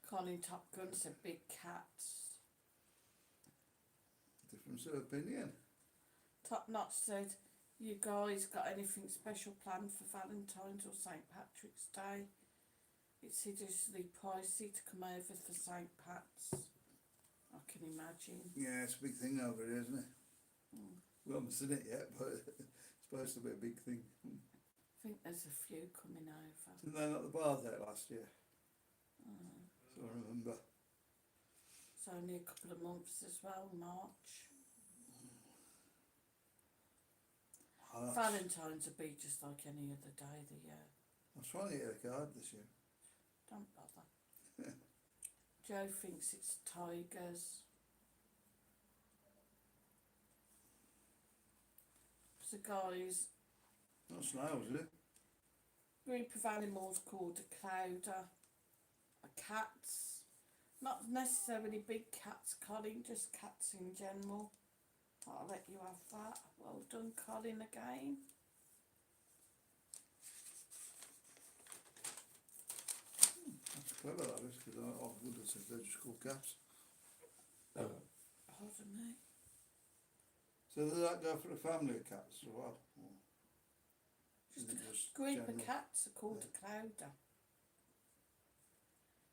Colin Top Gun said big cats. Difference of opinion. Top Notch said, you guys got anything special planned for Valentine's or St. Patrick's Day? It's hideously pricey to come over for St. Pat's. I can imagine. Yeah, it's a big thing over here, isn't it? Mm. We haven't seen it yet, but it's supposed to be a big thing. I think there's a few coming over. Didn't they at the bar there last year? Mm. So I remember. It's only a couple of months as well, March. Oh, Valentine's will be just like any other day of the year. I was trying to get a card this year. Don't bother. Joe thinks it's tigers. So guys, Not snails, is it? group of animals called a clouder are cats. Not necessarily big cats, Colin, just cats in general. I'll let you have that. Well done, Colin, again. That's clever, that is, because I would have said they're just called cats. Pardon me. So does that go for a family of cats as well? Or is it just Group general? of cats are called a clouder.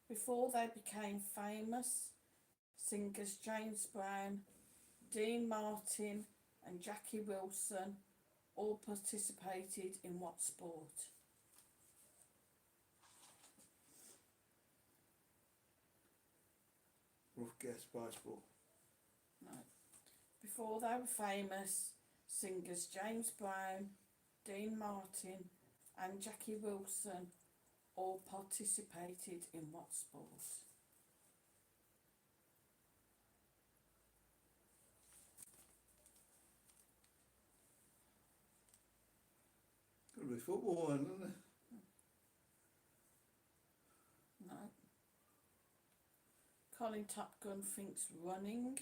Before they became famous, singers James Brown, Dean Martin and Jackie Wilson all participated in what sport? Rough guess, baseball. No. Before they were famous, singers James Brown, Dean Martin and Jackie Wilson all participated in what sport? Could be football, then, isn't it? No. Colin Top Gun thinks running.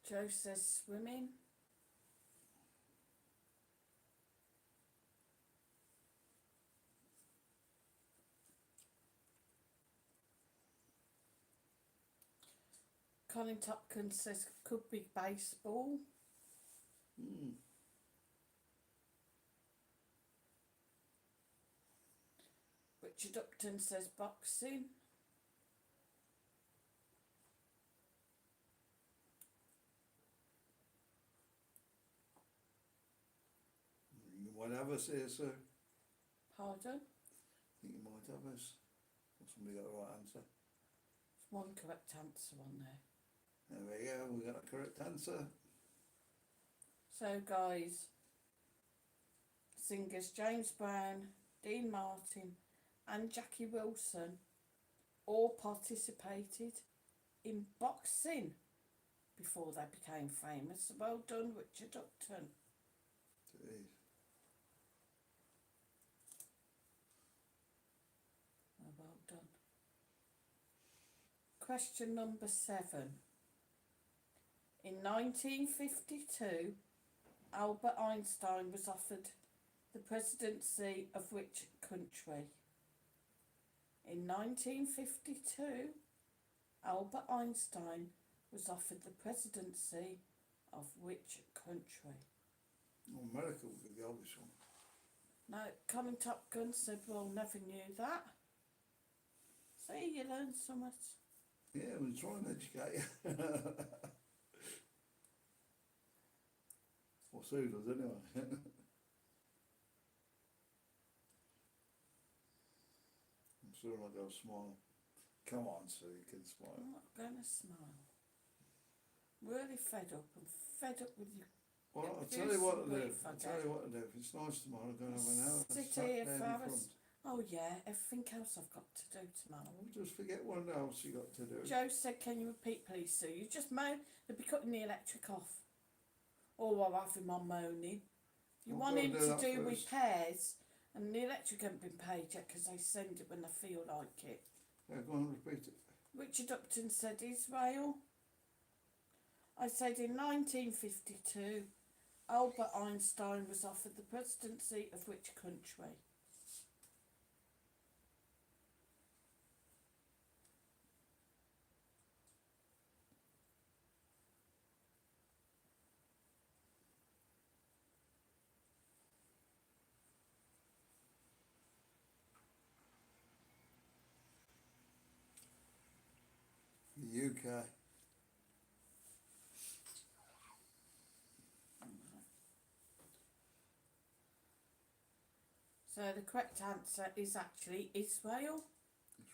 Joe says swimming. Colin Topkin says could be baseball. Richard Upton says boxing. You might have us here, so Pardon? I think you might have us. Or somebody got the right answer. There's one correct answer on there. There we go, we got a correct answer. So guys, singers James Brown, Dean Martin and Jackie Wilson all participated in boxing before they became famous. Well done, Richard Upton. It is. Oh, well done. Question number 7. In 1952, Albert Einstein was offered the presidency of which country? In 1952, Albert Einstein was offered the presidency of which country? Well, America would be the obvious one. No, Colin Top Gun said, well, never knew that. See, you learn so much. Yeah, we'll try and educate you. Or Sue does, anyway. I'm sure I'll go smile. Come on, Sue, you can smile. I'm not going to smile. Really fed up. I'm fed up with you. Well, I'll do tell you what to some do. grief, I I'll tell you what to do. If it's nice tomorrow, go and have an hour. Sit sat here down for in hours. front. Oh yeah, everything else I've got to do tomorrow. I'll just forget what else you got to do. Joe said, can you repeat please, Sue? You just moan, they'll be cutting the electric off. Or I'll have him on moaning. You I'll want go him and do to that do first. repairs, and the electric hasn't been paid yet because they send it when they feel like it. Yeah, go on and repeat it. Richard Upton said Israel. I said in 1952, Albert Einstein was offered the presidency of which country? The UK. So the correct answer is actually Israel.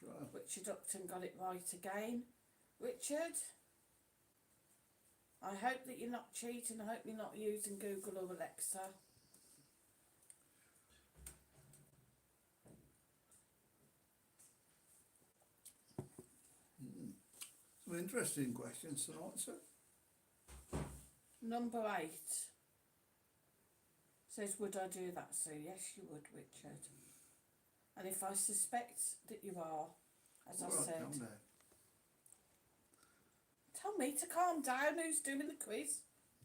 So, Richard Upton got it right again. Richard, I hope that you're not cheating. I hope you're not using Google or Alexa. some interesting questions to answer. Number 8 says, would I do that, Sue? Yes, you would, Richard. And if I suspect that you are, as I All right, said, calm down. tell me to calm down. Who's doing the quiz?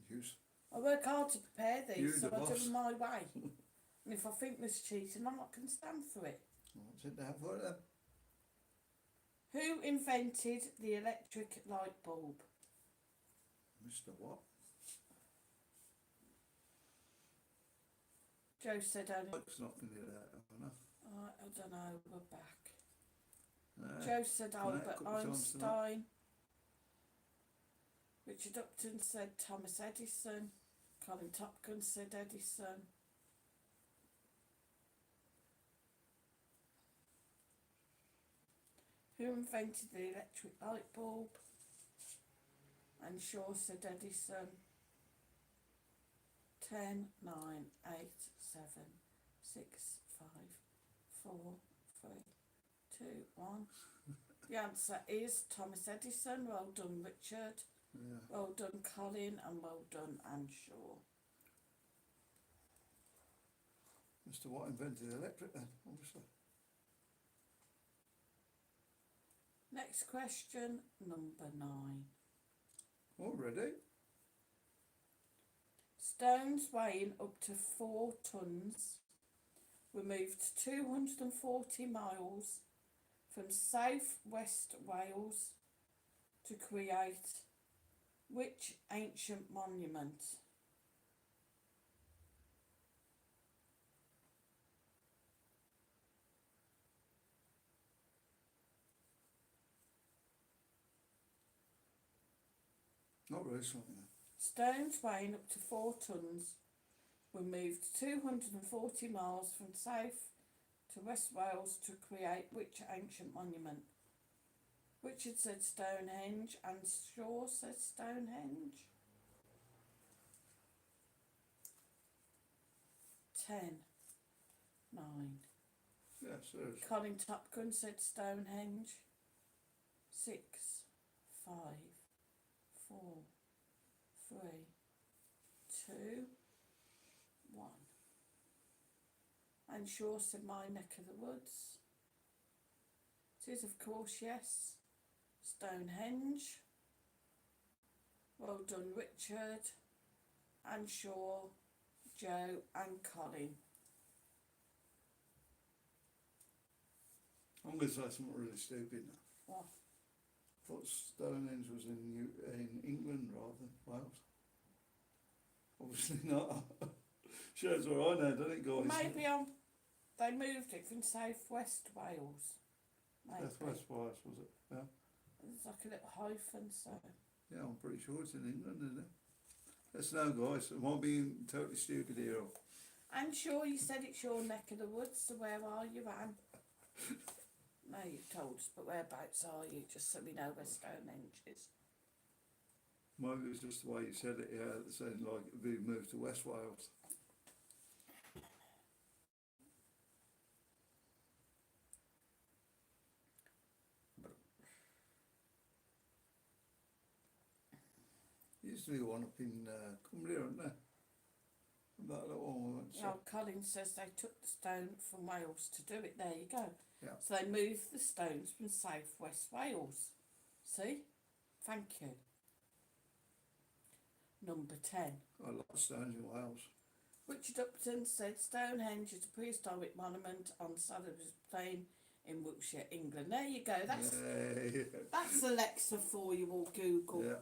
Use. I work hard to prepare these, You, so the I do boss. them my way. And if I think there's cheating, I'm not going to stand for it. I'll sit down for it then. Who invented the electric light bulb? Mr. What? Joe said only... It's not going to do that, I don't know, we're back. no. Joe said no, Albert couple of times tonight. Einstein. Richard Upton said Thomas Edison. Colin Topkin said Edison. Who invented the electric light bulb? And Shaw said Edison. 10, 9, 8, 7, 6, 5, 4, 3, 2, 1. The answer is Thomas Edison. Well done, Richard. Yeah. Well done, Colin, and well done, Anne Shaw. Mr. What invented the electric then, obviously. Next question, number 9. Already? Stones weighing up to 4 tonnes were moved 240 miles from South West Wales to create which ancient monument? Not really something. Stones weighing up to 4 tonnes were moved 240 miles from South to West Wales to create which ancient monument? Richard said Stonehenge and Shaw said Stonehenge. 10, 9. Yeah, seriously. Colin Topkin said Stonehenge. 6, 5, 4, 3, 2, 1. And Shaw said my neck of the woods. It is, of course, yes. Stonehenge. Well done, Richard. And Shaw, Joe and Colin. I'm going to say something really stupid now. What? I thought Stonehenge was in England rather than Wales. Obviously not. Shows where I know, doesn't it, guys? Maybe they moved it from South West Wales. Maybe. South West Wales, was it? Yeah. It's like a little hyphen, so. Yeah, I'm pretty sure it's in England, isn't it? Let's know, guys. Am I being totally stupid here? I'm sure you said it's your neck of the woods, so where are you, Anne? No, you've told us, but whereabouts are you, just so we know where Stonehenge is? Maybe it was just the way you said it, yeah. It sounded like it'd be moved to West Wales. Used to be one up in Cumbria, wasn't there? That little one we went to. Well, Colin says they took the stone from Wales to do it. There you go. Yeah. So they moved the stones from South West Wales. See? Thank you. Number 10. I love stones in Wales. Richard Upton said Stonehenge is a prehistoric monument on Salisbury Plain in Wiltshire, England. There you go. That's Alexa for you, or Google. Yeah.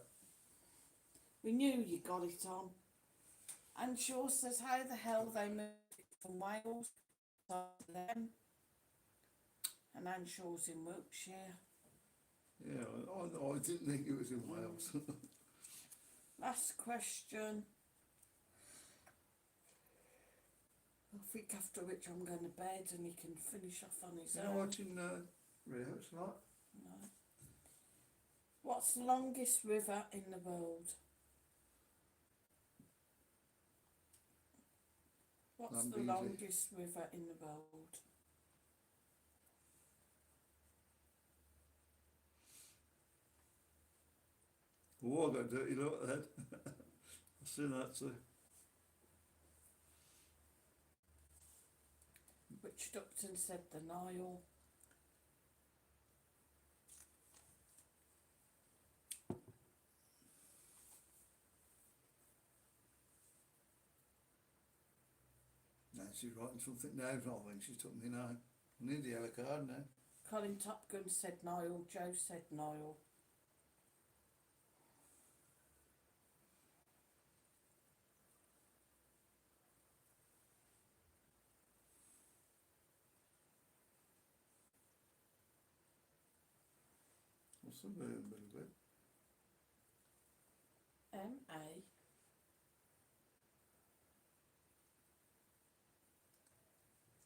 We knew you got it on. And Shaw says, how the hell they moved it from Wales to them? And Anne Shaw's in Wiltshire. Yeah, I didn't think it was in Wales. Last question. I think after which I'm going to bed and he can finish off on his You know, own. watching It's like. No. What's the longest river in the world? What's the Zambezi. longest river in the world? Oh, I got a dirty look at that. I've seen that too. Richard Upton said the Nile. Now she's writing something down, I think she took me now. I need the yellow card now. Colin Top Gun said Nile. Joe said Nile. What's the moon bit? M.A.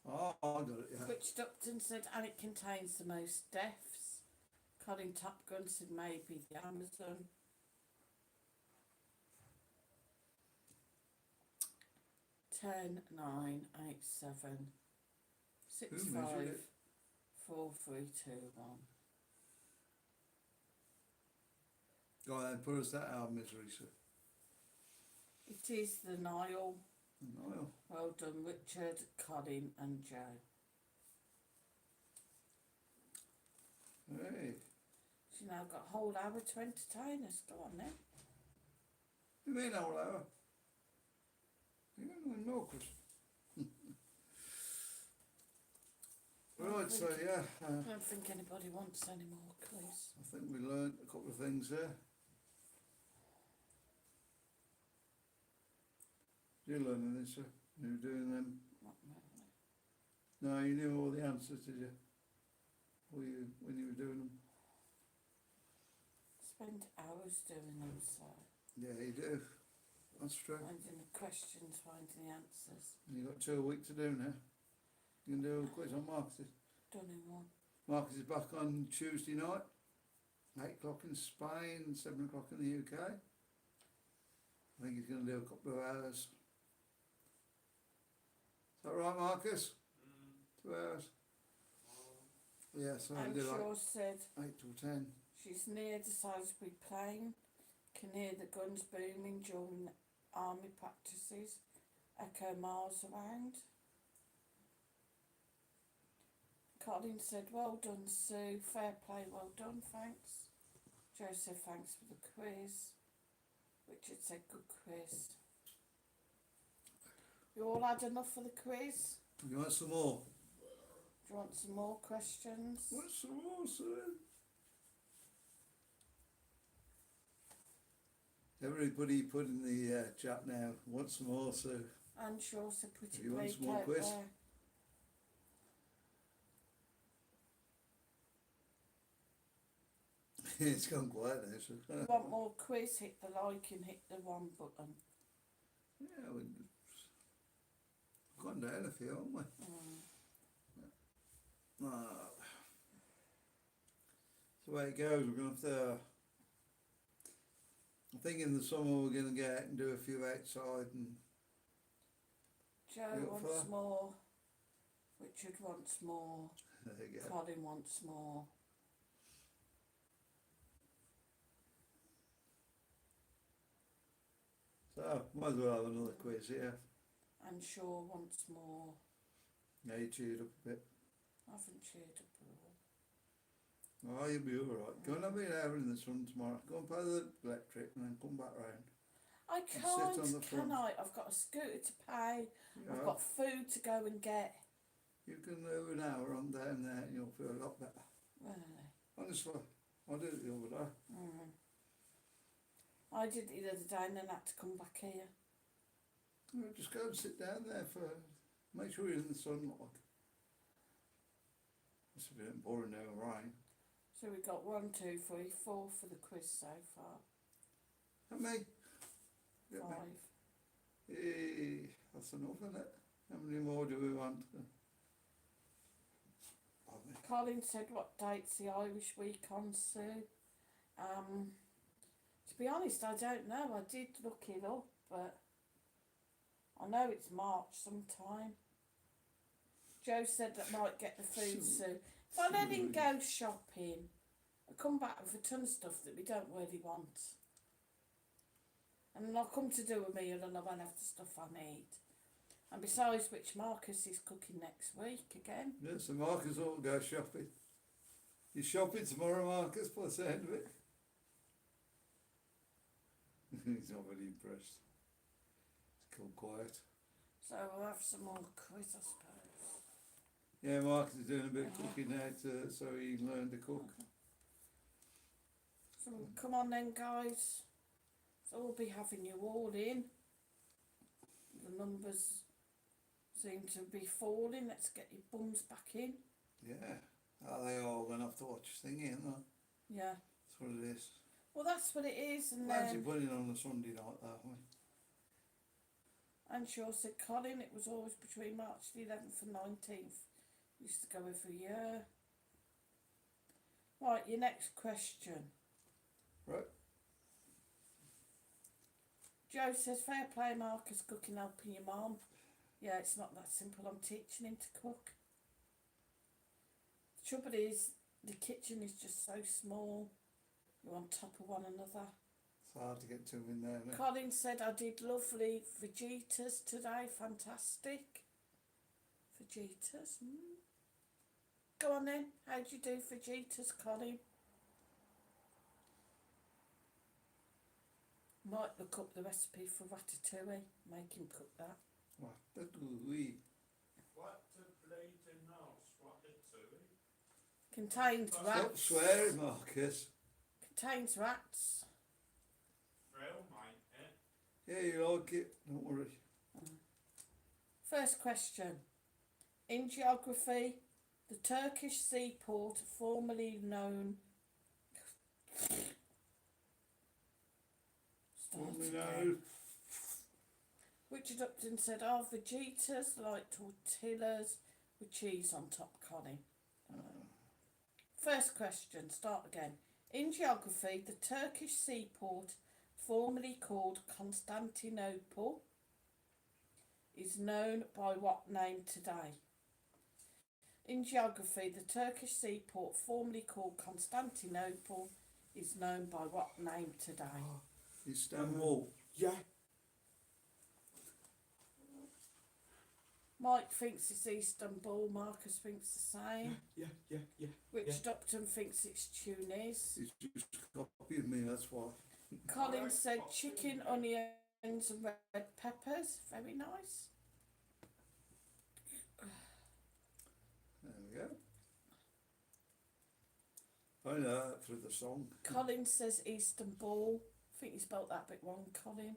Oh, I got it, yeah. Richard Upton said, and it contains the most deaths. Colin Top Gun said maybe the Amazon. Ten, 9, 8, 7, 6, Who 5, measured it? 4, 3, 2, 1. Go on then, put us that out of misery, sir. It is the Nile. No. Well done, Richard, Colin and Joe. Hey. She's now got a whole hour to entertain us. Go on then. You mean whole hour? You don't know, Chris. Right, so yeah, I don't think anybody wants any more quiz. I think we learned a couple of things there. You're learning this, sir. You were doing them. Not really. No, you knew all the answers, did you? Or you, when you were doing them? Spend hours doing them, so Yeah, you do. That's true. finding the questions, finding the answers. You've got 2 a week to do now. You can do a quiz on Marcus. Done in one. Marcus is back on Tuesday night. 8 o'clock in Spain, 7 o'clock in the UK. I think he's going to do a couple of hours. Is that right, Marcus? 2 hours? Yeah, so And we do like Shaw said 8 till 10. she's near the Salisbury Plain, can hear the guns booming during army practices, echo miles around. Colin said, well done, Sue, fair play, well done, thanks. Joe said, thanks for the quiz. Richard said, good quiz. You all had enough for the quiz? You want some more? Do you want some more questions? What's some more, sir? Everybody put in the chat now, want some more, Sue? And Shaw said, pretty You want bleak some more out quiz? there. It's gone quiet now, so. If you want more quiz, hit the like and hit the one button. Yeah, we've gone down a few, haven't we? That's the way it goes. We're going to have to. I think in the summer we're going to get out and do a few outside and. Joe You up for wants that? more. Richard wants more. There you go. Colin wants more. So, might as well have another quiz here. And Shaw wants more. Now you cheered up a bit. I haven't cheered up at all. Oh, you'll be alright. Go and have an hour in the sun tomorrow. Go and pay the electric and then come back round. I sit can't, on the front. can I? I've got a scooter to pay. You I've know, got food to go and get. you can do an hour on down there and you'll feel a lot better. Really? Honestly, I did it the other day. I did it the other day and then had to come back here. Well, just go and sit down there for. Make sure you're in the sunlight. It's a bit boring now, rain. So we got 1, 2, 3, 4 for the quiz so far. How many? Get 5. me. That's enough, isn't it? How many more do we want? Colin said, what date's the Irish week on, Sue? To be honest, I don't know. I did look it up, but I know it's March sometime. Joe said that might get the food, Sue. If I let him go shopping, I come back with a ton of stuff that we don't really want. And then I'll come to do a meal and I won't have the stuff I need. And besides which, Marcus is cooking next week again. Yeah, so Marcus ought to go shopping. You shopping tomorrow, Marcus, by the sound of it? He's not really impressed. He's gone quiet. So we'll have some more quiz, I suppose. Yeah, Marcus is doing a bit of cooking now so he can learn to cook. So come on then, guys. So we'll be having you all in. The numbers seem to be falling. Let's get your bums back in. Yeah. Oh, they all going to have to watch thingy, aren't they? Yeah. That's what it is. Well, that's what it is. And Why don't you then, put it on a Sunday night that way? and sure said, Colin, it was always between March the 11th and 19th. Used to go every year. Right, your next question. Right. Joe says, fair play, Marcus, cooking helping your mum. Yeah, it's not that simple. I'm teaching him to cook. The trouble is, the kitchen is just so small. You're on top of one another. It's hard to get two in there, isn't it? Colin said, I did lovely fajitas today. Fantastic. Fajitas. Go on then. How'd you do fajitas, Colin? Might look up the recipe for ratatouille. Make him cook that. Ratatouille. What the bleeding nose? What the tui? Contains Stop rats. swearing, Marcus. Contains rats. Real, mate, eh? Yeah, you like it. Don't worry. First question. In geography, the Turkish seaport formerly known... Formerly known. Richard Upton said, are fajitas like tortillas with cheese on top, Connie? First question, start again. In geography, the Turkish seaport, formerly called Constantinople, is known by what name today? In geography, the Turkish seaport, formerly called Constantinople, is known by what name today? Istanbul. Yeah. Mike thinks it's Istanbul, Marcus thinks the same. Yeah. Richard Upton thinks it's Tunis. He's just copying me, that's why. Colin said chicken, onions and red peppers. Very nice. There we go. I know that through the song. Colin says Istanbul. I think you spelt that bit wrong, Colin.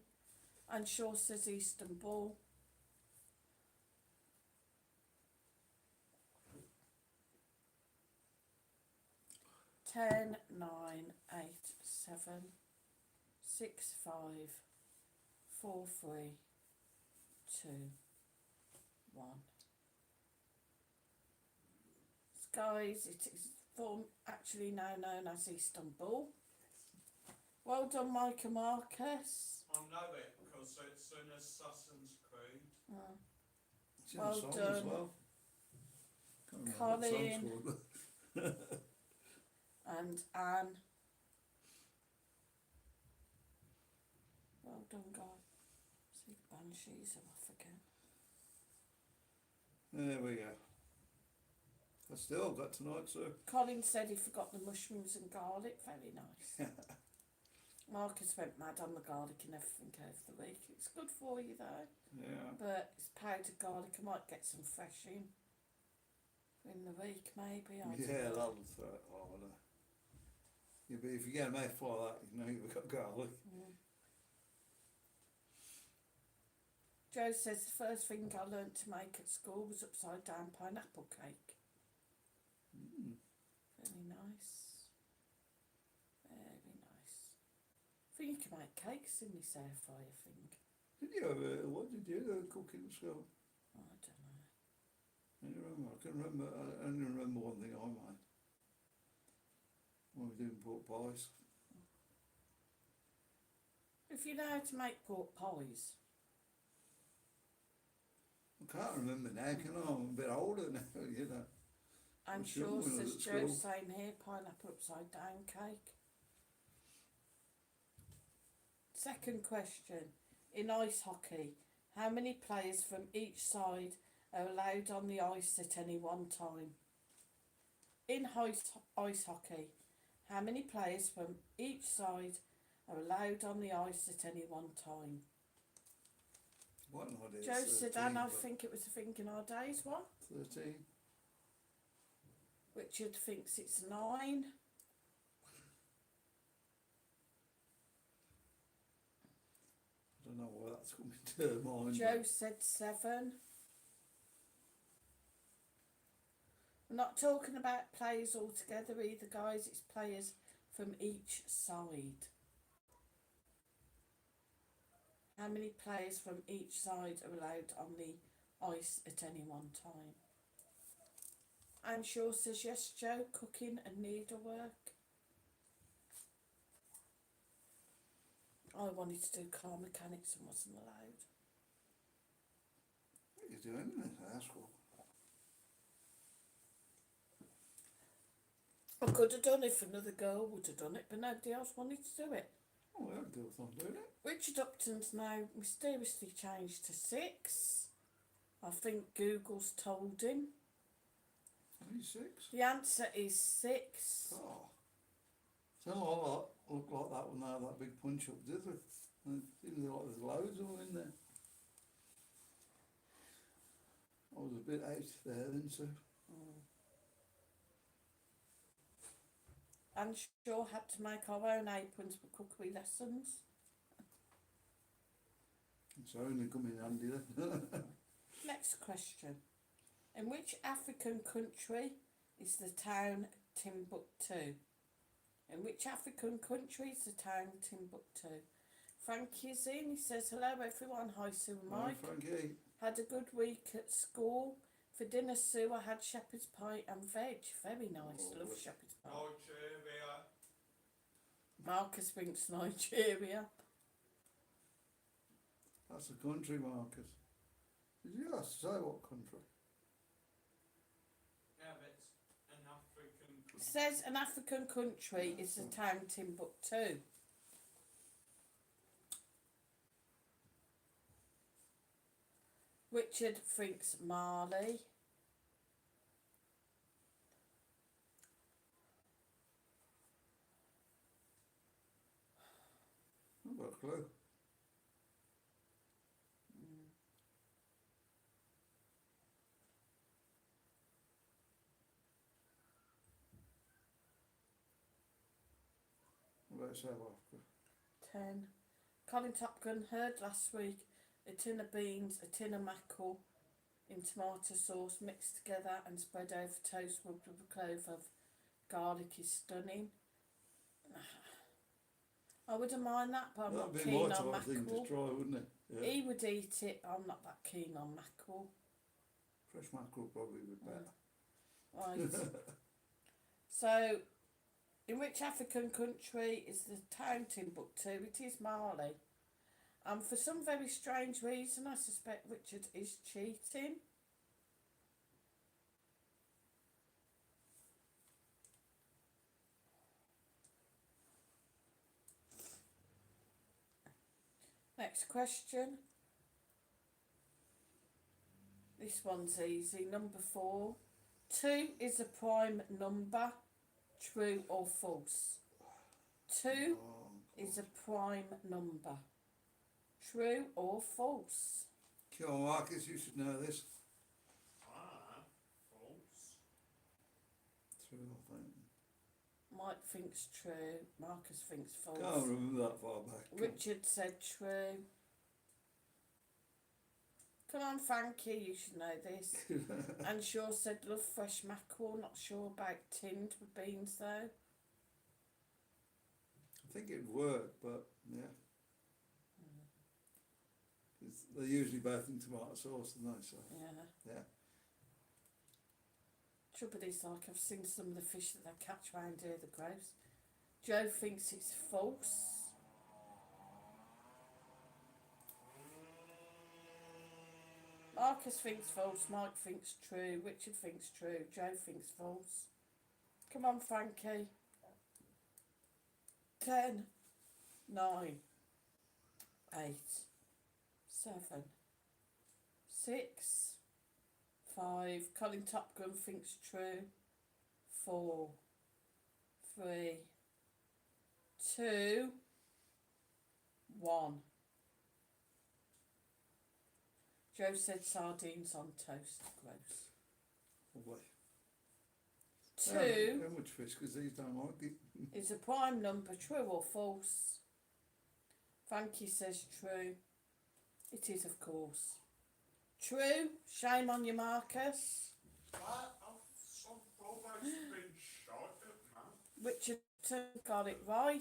And Shaw says Istanbul. Ten, 9, 8, 7, 6, 5, 4, 3, 2, 1. Guys, it is actually now known as Istanbul. Well done, Mike and Marcus. I know it because it's in Assassin's Creed. It's in Well the song done. as well. Can't remember what the song's called. And Anne. Well done, guys. See, the banshees are off again. There we go. I still got tonight, sir. Colin said he forgot the mushrooms and garlic. Very nice. Marcus went mad on the garlic and everything over the week. It's good for you though. Yeah. But it's powdered garlic. I might get some fresh in the week, maybe. I don't Yeah, know. that'll throw it harder. Yeah, but if you get a mouthful like that, you know you've got garlic. Joe says the first thing I learnt to make at school was upside down pineapple cake. Very nice. Very nice. I think you can make cakes in this air fryer thing. Did you ever, what did you do cooking at school? I don't know. Can you remember? I can remember. I only remember one thing I made when we were doing pork pies. If you know how to make pork pies, I can't remember now, can I? I'm a bit older now, you know. I'm sure sure, when I was says at Joe, school. same here, pineapple upside down cake. Second question. In ice hockey, how many players from each side are allowed on the ice at any one time? In ice hockey, how many players from each side are allowed on the ice at any one time? What an idea. Joe 13, said, and I but think it was a Think in Our Days one. 13. Richard thinks it's 9. I don't know why that's coming to mind. Joe said 7. We're not talking about players altogether either, guys. It's players from each side. How many players from each side are allowed on the ice at any one time? Anne Shaw says yes, Joe, cooking and needlework. I wanted to do car mechanics and wasn't allowed. What are you doing in this house for? I could have done it if another girl would have done it, but nobody else wanted to do it. Oh, we don't do with not doing it. Richard Upton's now mysteriously changed to 6. I think Google's told him. Only 6? The answer is 6. Oh. Don't look like that when they have that big punch up, did they? And it seems like there's loads of them in there. I was a bit out there then, so. And Shaw had to make our own aprons for cookery lessons. It's only come in handy then. Next question. In which African country is the town Timbuktu? In which African country is the town Timbuktu? Frankie is in. He says, hello everyone. Hi Sue and Mike. Hi, Frankie. Had a good week at school. For dinner, Sue, I had shepherd's pie and veg. Very nice. Oh, Love good. shepherd's pie. Nigeria. Marcus thinks Nigeria. That's the country, Marcus. Did you ask say what country? Yeah, but it's an African country. Says an African country is the town Timbuktu. Richard thinks Mali. I've got a clue. What about South Africa? 10. Colin Topgun heard last week a tin of beans, a tin of mackerel in tomato sauce mixed together and spread over toast rubbed with a clove of garlic is stunning. I wouldn't mind that, but I'm That'd not be keen my on type of thing to mackerel. try, wouldn't it? Yeah. He would eat it, I'm not that keen on mackerel. Fresh mackerel probably would be better. Right. So, in which African country is the town Timbuktu? It is Mali. And for some very strange reason, I suspect Richard is cheating. Next question. This one's easy. Number 4. 2 is a prime number. True or false? 2 Oh, is a prime number. True or false? come on, Marcus, you should know this. False. True, I think. Mike thinks true. Marcus thinks false. Can't remember that far back. Richard said true. Come on, Frankie, you should know this. And Shaw said love fresh mackerel. Not sure about tinned with beans though. I think it'd work, but yeah. 'Cause they're usually both in tomato sauce, aren't they? So, Yeah. yeah. trouble is, like, I've seen some of the fish that they catch round here, the grouse. Joe thinks it's false. Marcus thinks false, Mike thinks true, Richard thinks true, Joe thinks false. Come on, Frankie. 10, 9, 8, 7, 6, 5. Colin Top Gun thinks true. 4, 3, 2, 1. Joe said sardines on toast. Gross. Lovely. 2 How much fish? Because these don't like it. is a prime number, true or false? Frankie says true. It is, of course. True. Shame on you, Marcus. Some always been shot at, man. Richard got it right.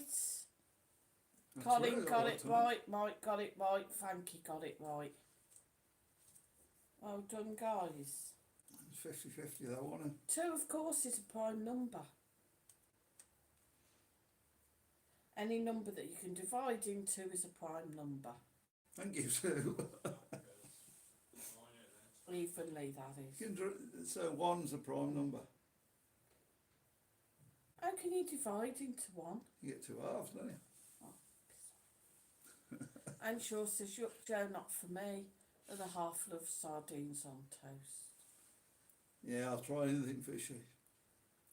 That's Colin right, got all it the time. right. Mike got it right. Frankie got it right. Well done, guys. It's 50-50 though, wasn't it? 2, of course, is a prime number. Any number that you can divide into is a prime number. Thank you, Sue. Evenly, that is. So 1's a prime number. How can you divide into 1? You get 2 halves, don't you? And Shaw says, yuck, Joe, not for me. And a half love sardines on toast. Yeah, I'll try anything fishy.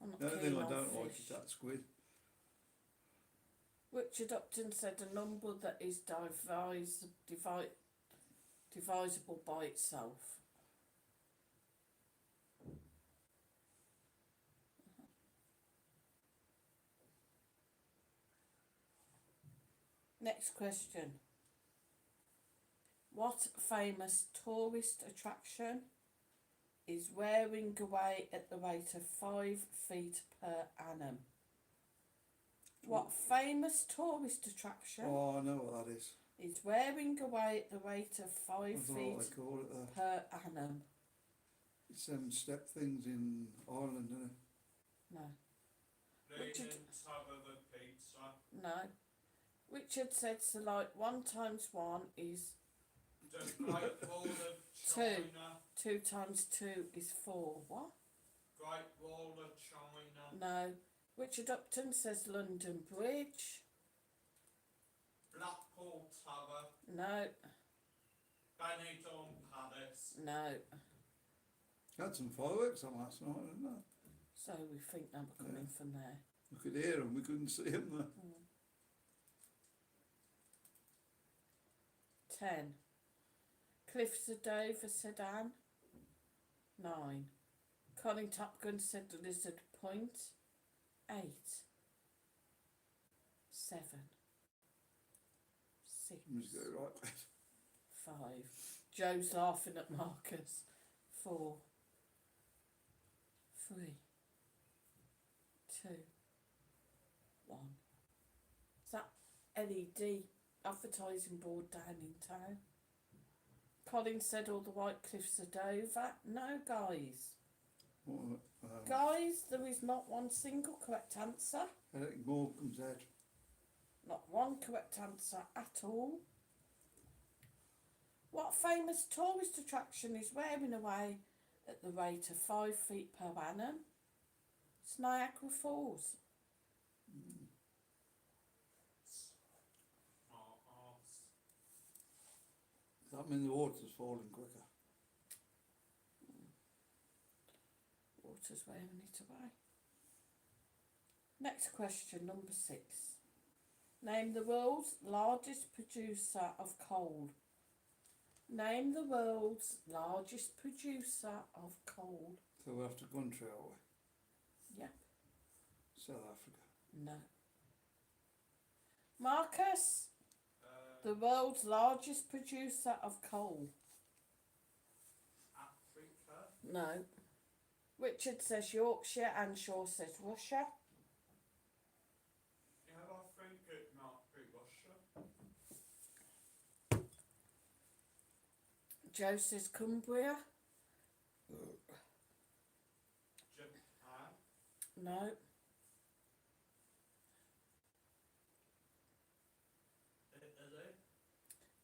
I'm not The only keen thing I on don't like fish. is that squid. Richard Upton said a number that is divisible by itself. Next question. What famous tourist attraction is wearing away at the rate of 5 feet per annum? What famous tourist attraction Oh, I know what that is. is wearing away at the rate of 5 I don't know what feet they call it there. per annum? It's them step things in Ireland, isn't it? No. Leaning Richard- top of the pizza. No. Richard said so, like 1 times 1 is The Great Wall of 2. China. 2 times 2 is 4. What? Great Wall of China. No. Richard Upton says London Bridge. Blackpool Tower. No. Benidorm Palace. No. Had some fireworks on last night, didn't they? So we think they were coming from there. We could hear them, we couldn't see them though. 10. Cliffs of Dover, said Anne. 9. Colin Top Gun said Lizard Point. 8. 7. 6. Just go right. 5. Joe's laughing at Marcus. 4. 3. 2. 1. Is that LED advertising board down in town? Colin said all the White Cliffs of Dover. No, guys. What, Guys, there is not one single correct answer. Eric Morgan's head. Not one correct answer at all. What famous tourist attraction is wearing away at the rate of 5 feet per annum? It's Niagara Falls. Smart arse. Does that mean the water's falling quicker? Water's wearing it away. Next question, number 6. Name the world's largest producer of coal. Name the world's largest producer of coal. So we're after country, are we? Yep. South Africa. No. Marcus, Uh, the world's largest producer of coal. Africa. No. Richard says Yorkshire and Shaw says Russia. Yeah, I think it might be Russia. Joe says Cumbria. No.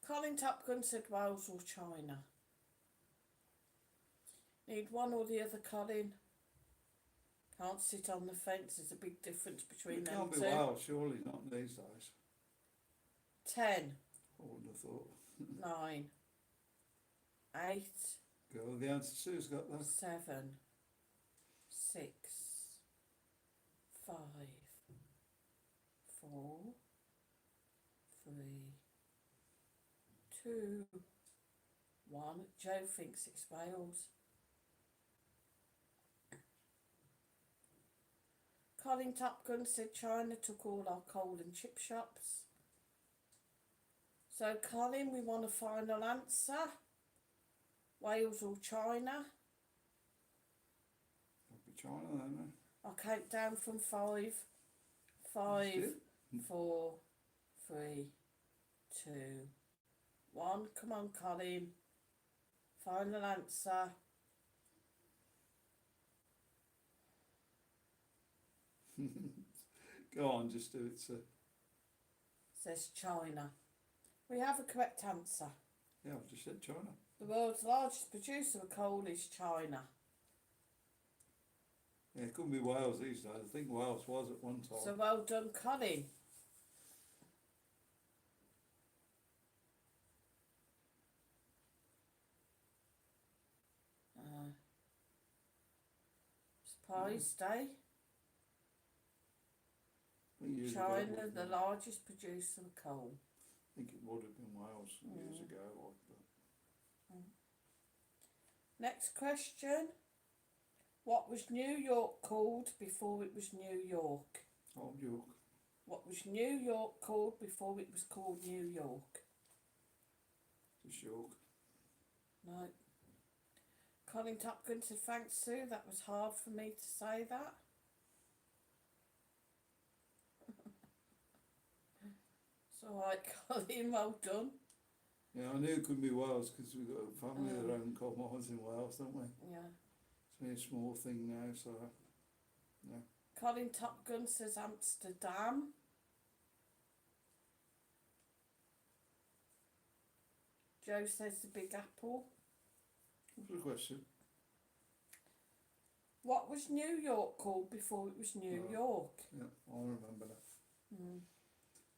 Colin Top Gun said Wales or China. Need one or the other, Colin. Can't sit on the fence. There's a big difference between It them can't be two. Wales, surely, not these days. 10, I wouldn't have thought. 9, 8, Go, the answer Sue's got that. 7, 6, 5, 4, 3, 2, 1. Joe thinks it's Wales. Colin Top Gun said China took all our coal and chip shops. So Colin, we want a final answer. Wales or China? It'll be China then, I'll count down from 5. 5, That's it. 4, 3, 2, 1. Come on, Colin. Final answer. Go on, just do it, sir. Says China. We have a correct answer. Yeah, I've just said China. The world's largest producer of coal is China. Yeah, it couldn't be Wales these days. I think Wales was at one time. So well done, Colin. Surprised, eh? Years ago, it China, would have the been. largest producer of coal. I think it would have been Wales years ago. But Next question. What was New York called before it was New York? Old York. What was New York called before it was called New York? Just York. No. Colin Topkin said, thanks, Sue. That was hard for me to say that. It's alright, Colin. Well done. Yeah, I knew it couldn't be Wales because we've got a family that own coal mines in Wales, don't we? Yeah. It's only a small thing now, so yeah. Colin Top Gun says Amsterdam. Joe says the Big Apple. What's the question? What was New York called before it was New York? Yeah, I remember that.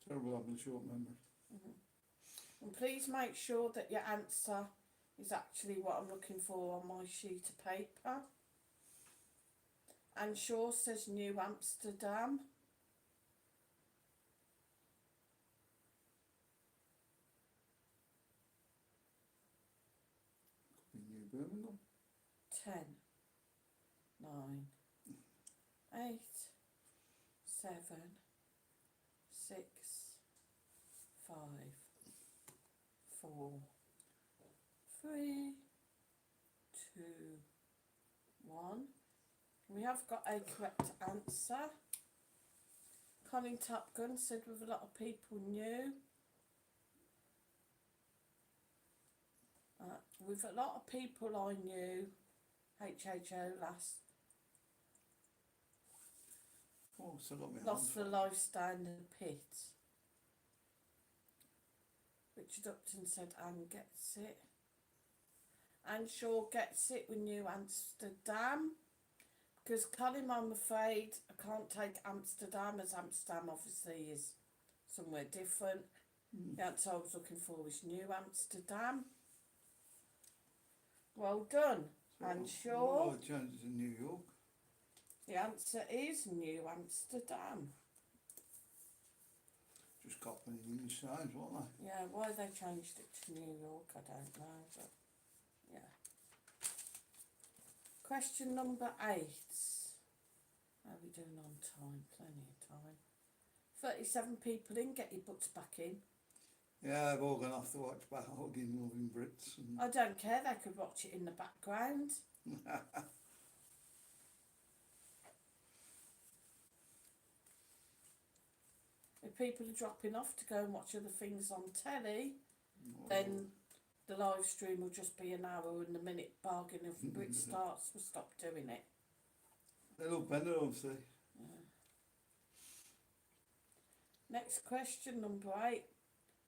Terrible having a short memory. And please make sure that your answer is actually what I'm looking for on my sheet of paper. And Shaw says New Amsterdam. Could be New Birmingham. 10, 9, 8, 7, 6, 5, 4, 3, 2, 1. We have got a correct answer. Colin Top Gun said with a lot of people knew. With a lot of people I knew, HHO Oh, still got me lost their lives down the pit. Richard Upton said Anne gets it. Anne Shaw gets it with New Amsterdam. Because Colin, I'm afraid I can't take Amsterdam, as Amsterdam obviously is somewhere different. The answer I was looking for was New Amsterdam. Well done, Anne Shaw. Oh, I changed it to New York. The answer is New Amsterdam. Just copying the English signs, weren't they? Yeah, why they changed it to New York, I don't know, but yeah. Question number 8. How are we doing on time? Plenty of time. 37 people in, get your butts back in. Yeah, they've all gone off to watch Hogging Loving Brits. And I don't care, they could watch it in the background. If people are dropping off to go and watch other things on telly, then the live stream will just be an hour, and the minute Bargain of Brits starts, we'll stop doing it. They love Benidorm, see. Next question, number 8.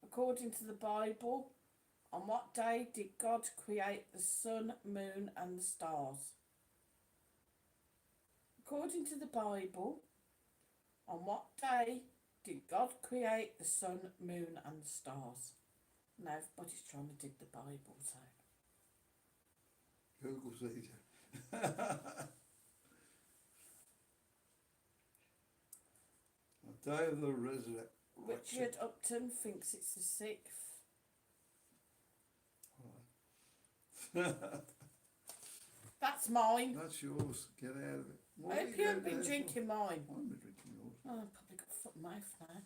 According to the Bible, on what day did God create the sun, moon and the stars? According to the Bible, on what day did God create the sun, moon and the stars? Now everybody's trying to dig the Bibles out. Google sees you. The day of the resurrection. Richard Upton thinks it's the 6th. That's mine. That's yours. Get out of it. I hope you haven't been drinking mine. I'm been drinking yours. Oh, I've probably got a foot in my mouth now.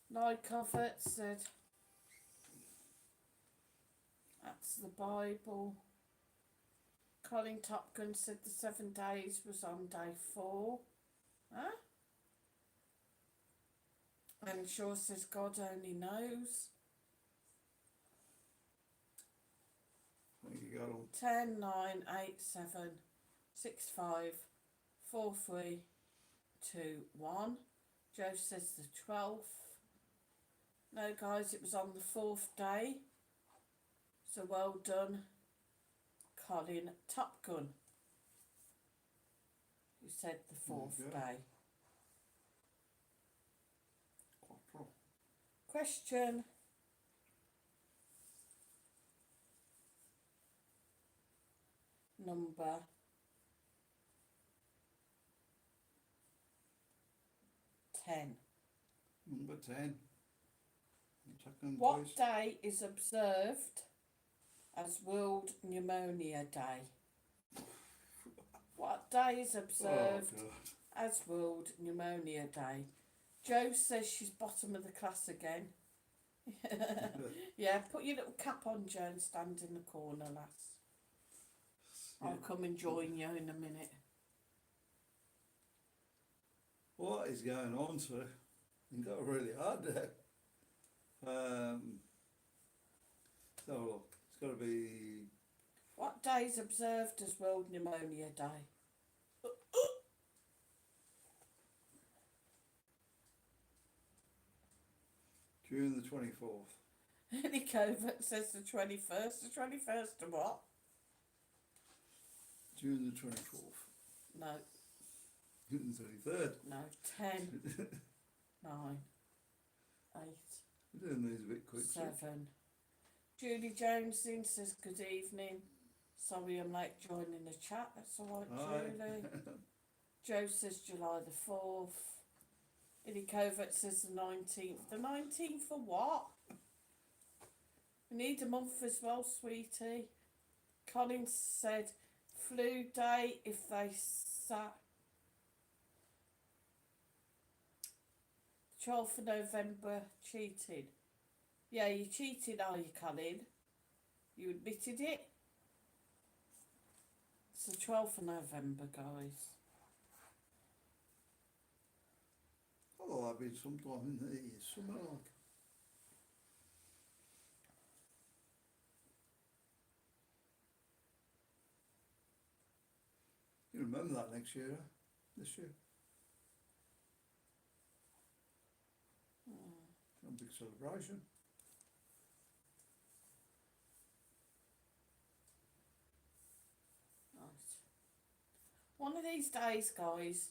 Lloyd Covert said, that's the Bible. Colin Top Gun said the 7 days was on day 4. Huh? And Shaw says God only knows. I think you got them. 10, 9, 8, 7, 6, 5, 4, 3, 2, 1. Joe says the 12th. No guys, it was on the 4th day. So well done, Colin Top Gun, who said the 4th day. Quattro. Question. Number 10. Number 10. Second What place. day is observed as World Pneumonia Day? What day is observed as World Pneumonia Day? Jo says she's bottom of the class again. Yeah, put your little cap on, Jo, and stand in the corner, lass. I'll come and join you in a minute. What is going on, sir? You got really hard there. So look, it's got to be What day is observed as World Pneumonia Day? June the 24th. Any covert says the 21st. The 21st of what? June the 24th. No, June the 23rd. no. 10, 9, 8, We're doing these a bit quick. 7. Julie Jones in says good evening. Sorry I'm late joining the chat. That's alright, Julie. Joe says July the 4th. Illy Covert says the 19th. The 19th for what? We need a month as well, sweetie. Colin said flu day if they sat 12th of November cheated. Yeah, you cheated, are you, Colin? You admitted it? It's the 12th of November, guys. Oh, I've been sometime in the summer like. You remember that next year, huh? This year? A big celebration. Right. One of these days, guys,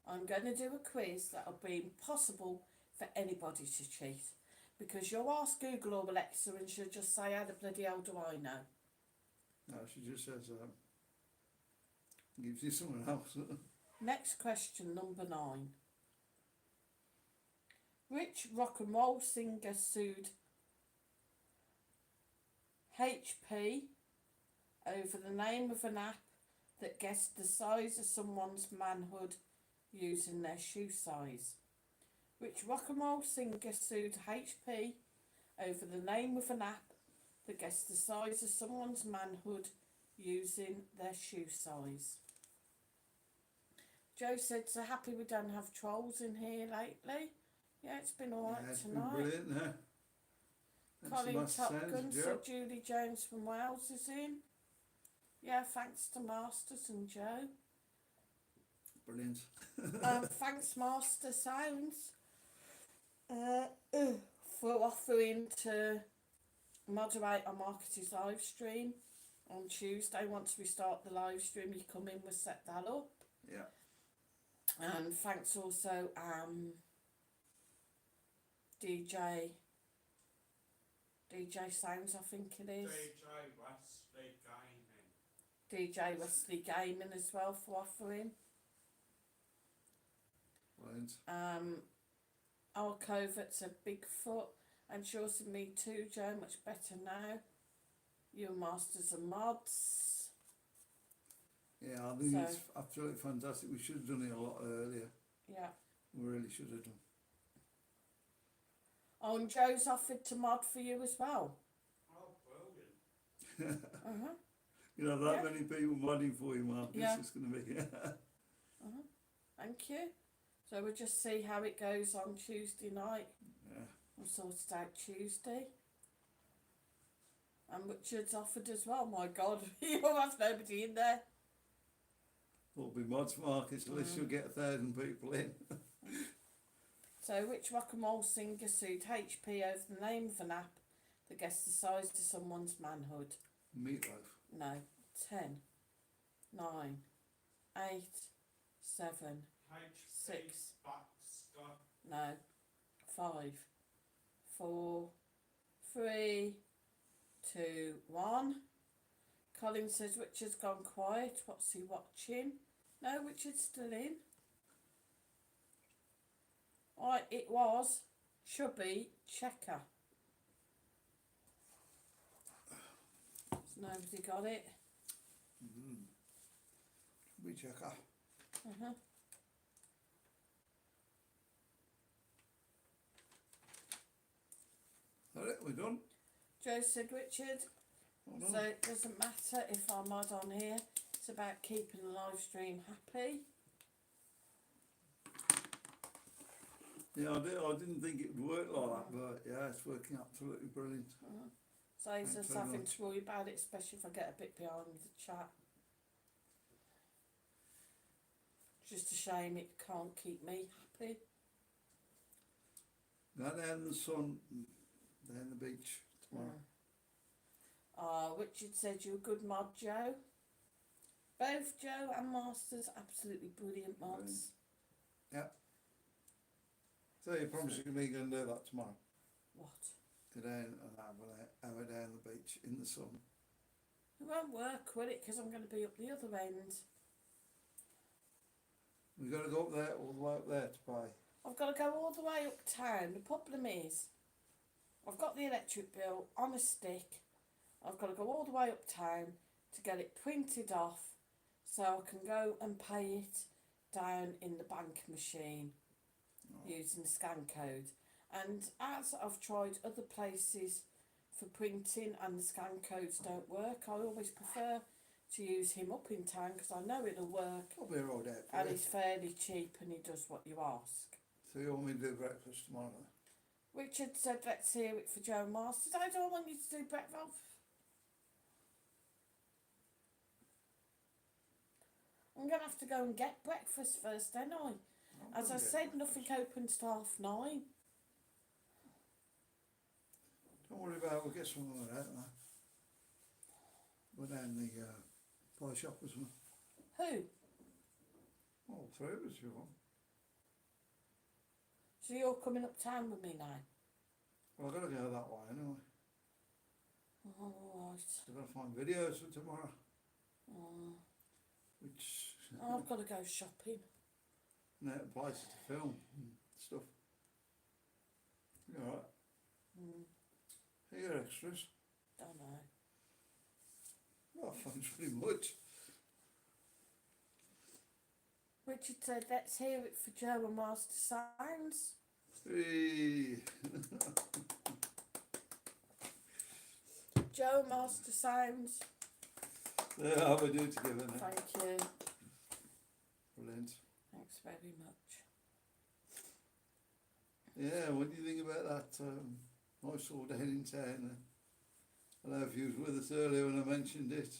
I'm going to do a quiz that'll be impossible for anybody to cheat. Because you'll ask Google or Alexa and she'll just say, how the bloody hell do I know? No, she just says, gives you someone else. Next question, number 9. Which rock and roll singer sued HP over the name of an app that guessed the size of someone's manhood using their shoe size? Which rock and roll singer sued HP over the name of an app that guessed the size of someone's manhood using their shoe size? Joe said, so happy we don't have trolls in here lately. Yeah, it's been alright Yeah, it's been tonight. brilliant, huh? Thanks so Colin much, Top Sands, Gun Joe. said Julie Jones from Wales is in. Yeah, thanks to Masters and Joe. Brilliant. Thanks Master Sounds for offering to moderate our marketer's live stream on Tuesday. Once we start the live stream, you come in, we'll set that up. Yeah. And thanks also DJ Sounds, I think it is. DJ Wesley Gaming as well for offering. Brilliant. Our covert's a Bigfoot, and she also me too, Joe, much better now. Your masters and mods. Yeah, I think So- it's absolutely fantastic. We should have done it a lot earlier. Yeah. We really should have done. Oh, and Joe's offered to mod for you as well. Oh, brilliant. Uh-huh. You know, that Yeah. many people modding for you, Mark. Yeah. It's just going to be. Uh-huh. Thank you. So we'll just see how it goes on Tuesday night. Yeah. We'll sort it out Tuesday. And Richard's offered as well. My God, you'll have nobody in there. Will be mods, Marcus, at least you'll get 1,000 people in. So which rock and roll singer suit HP over the name of an app that gets the size to someone's manhood? Meatloaf. No. 10, 9, 8, 7, HP 6. Baxter. No. 5, 4, 3, 2, 1. Colin says Richard's gone quiet. What's he watching? No, Richard's still in. Right, it was Chubby Checker. Has nobody got it? We checker. Uh-huh. All right, we're done. Joe said Richard. Well done. So it doesn't matter if I'm odd on here. It's about keeping the live stream happy. Yeah, I didn't think it would work like that, but yeah, it's working absolutely brilliant. Saves Thanks us very having much. to worry about it, especially if I get a bit behind the chat. Just a shame it can't keep me happy. Go down in the sun, down the beach tomorrow. Richard said you're a good mod, Joe. Both Joe and Masters, absolutely brilliant mods. Yeah. So you promise me you're going to do that tomorrow? What? Go down and have an hour down the beach in the sun. It won't work, will it? Because I'm going to be up the other end. We've got to go up there, all the way up there to pay. I've got to go all the way uptown. The problem is, I've got the electric bill on a stick. I've got to go all the way uptown to get it printed off so I can go and pay it down in the bank machine using the scan code. And as I've tried other places for printing and the scan codes don't work, I always prefer to use him up in town because I know it'll work I'll be rolled out for and you. he's fairly cheap and he does what you ask. So you want me to do breakfast tomorrow? Richard said, let's hear it for Joe Masters. I don't want you to do breakfast. I'm going to have to go and get breakfast first, don't I? As I said, nothing opens till 9:30. Don't worry about it, we'll get some of that now. We're down the pie shop as well. Who? All three of us, you want. So you're coming uptown with me now? Well, I've got to go that way anyway. All right. I've got to find videos for tomorrow. Oh, Which, I've got to go shopping. places to film and stuff. You alright? Are you extras? Don't know. Well, thanks very much. Richard said, let's hear it for Joe and Master Sounds. Hey. Joe and Master Sounds. There, how we do together now. Thank you. Brilliant. Thanks very much. Yeah, what do you think about that nice all down in town? I don't know if you was with us earlier when I mentioned it.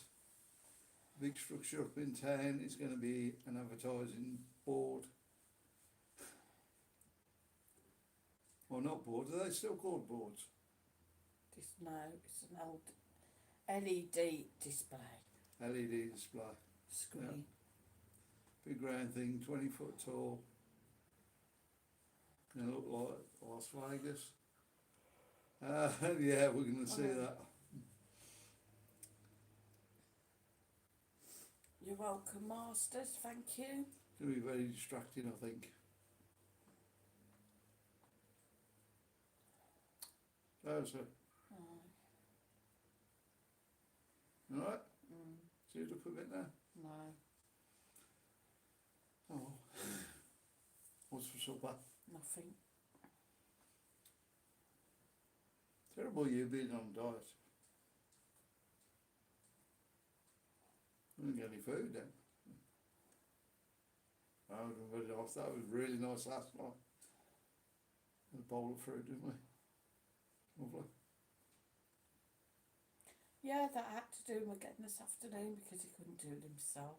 big structure up in town is going to be an advertising board. Well, not boards, are they still called boards? No, it's an old LED display LED display. screen. Big round thing, 20 foot tall. Gonna look like Las Vegas. Yeah, we're gonna see that. You're welcome, Masters, thank you. It's gonna be very distracting, I think. So, alright, see you look a bit there. No, Oh, what's for supper? nothing. Terrible you being on diet. I didn't get any food then. I was very nice. That was really nice last night. Had a bowl of fruit, didn't we? Lovely. Yeah, that had to do with getting this afternoon because he couldn't do it himself.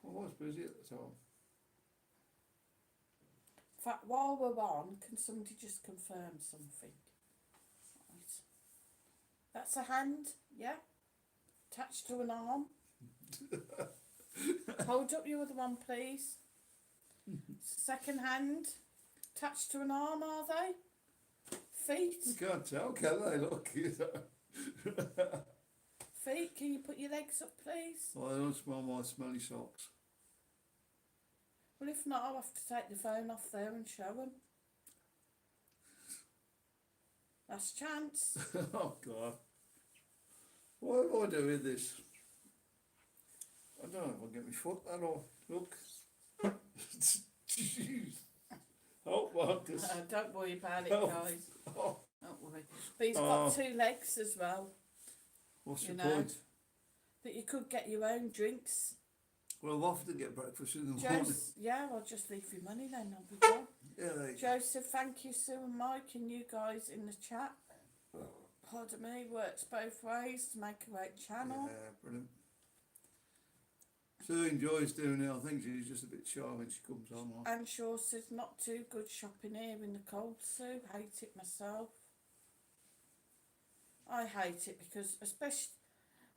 I was busy at the time. In fact, while we're on, can somebody just confirm something? Right. That's a hand, yeah? Attached to an arm. Hold up your other one, please. Second hand. Attached to an arm, are they? Feet. You can't tell, can they? Look. Feet, can you put your legs up, please? Well, I don't smell my smelly socks. Well, if not, I'll have to take the phone off there and show them. Last chance. Oh, God. Why am I doing this? I don't know if I'll get my foot that off. Look. Jeez. Oh, Marcus. No, don't worry about it, Oh. guys. Oh, Don't worry. But he's got Oh. 2 legs as well. what's You the know. point? That you could get your own drinks. Well, I'll have to get breakfast in the morning. Yeah, I'll just leave you money then, I'll be gone. Yeah, there you go. Joseph, thank you, Sue and Mike, and you guys in the chat. Pardon me, works both ways to make a great channel. Yeah, brilliant. Sue enjoys doing it. I think she's just a bit shy when she comes on. Like. And sure says not too good shopping here in the cold, Sue. Hate it myself. I hate it because, especially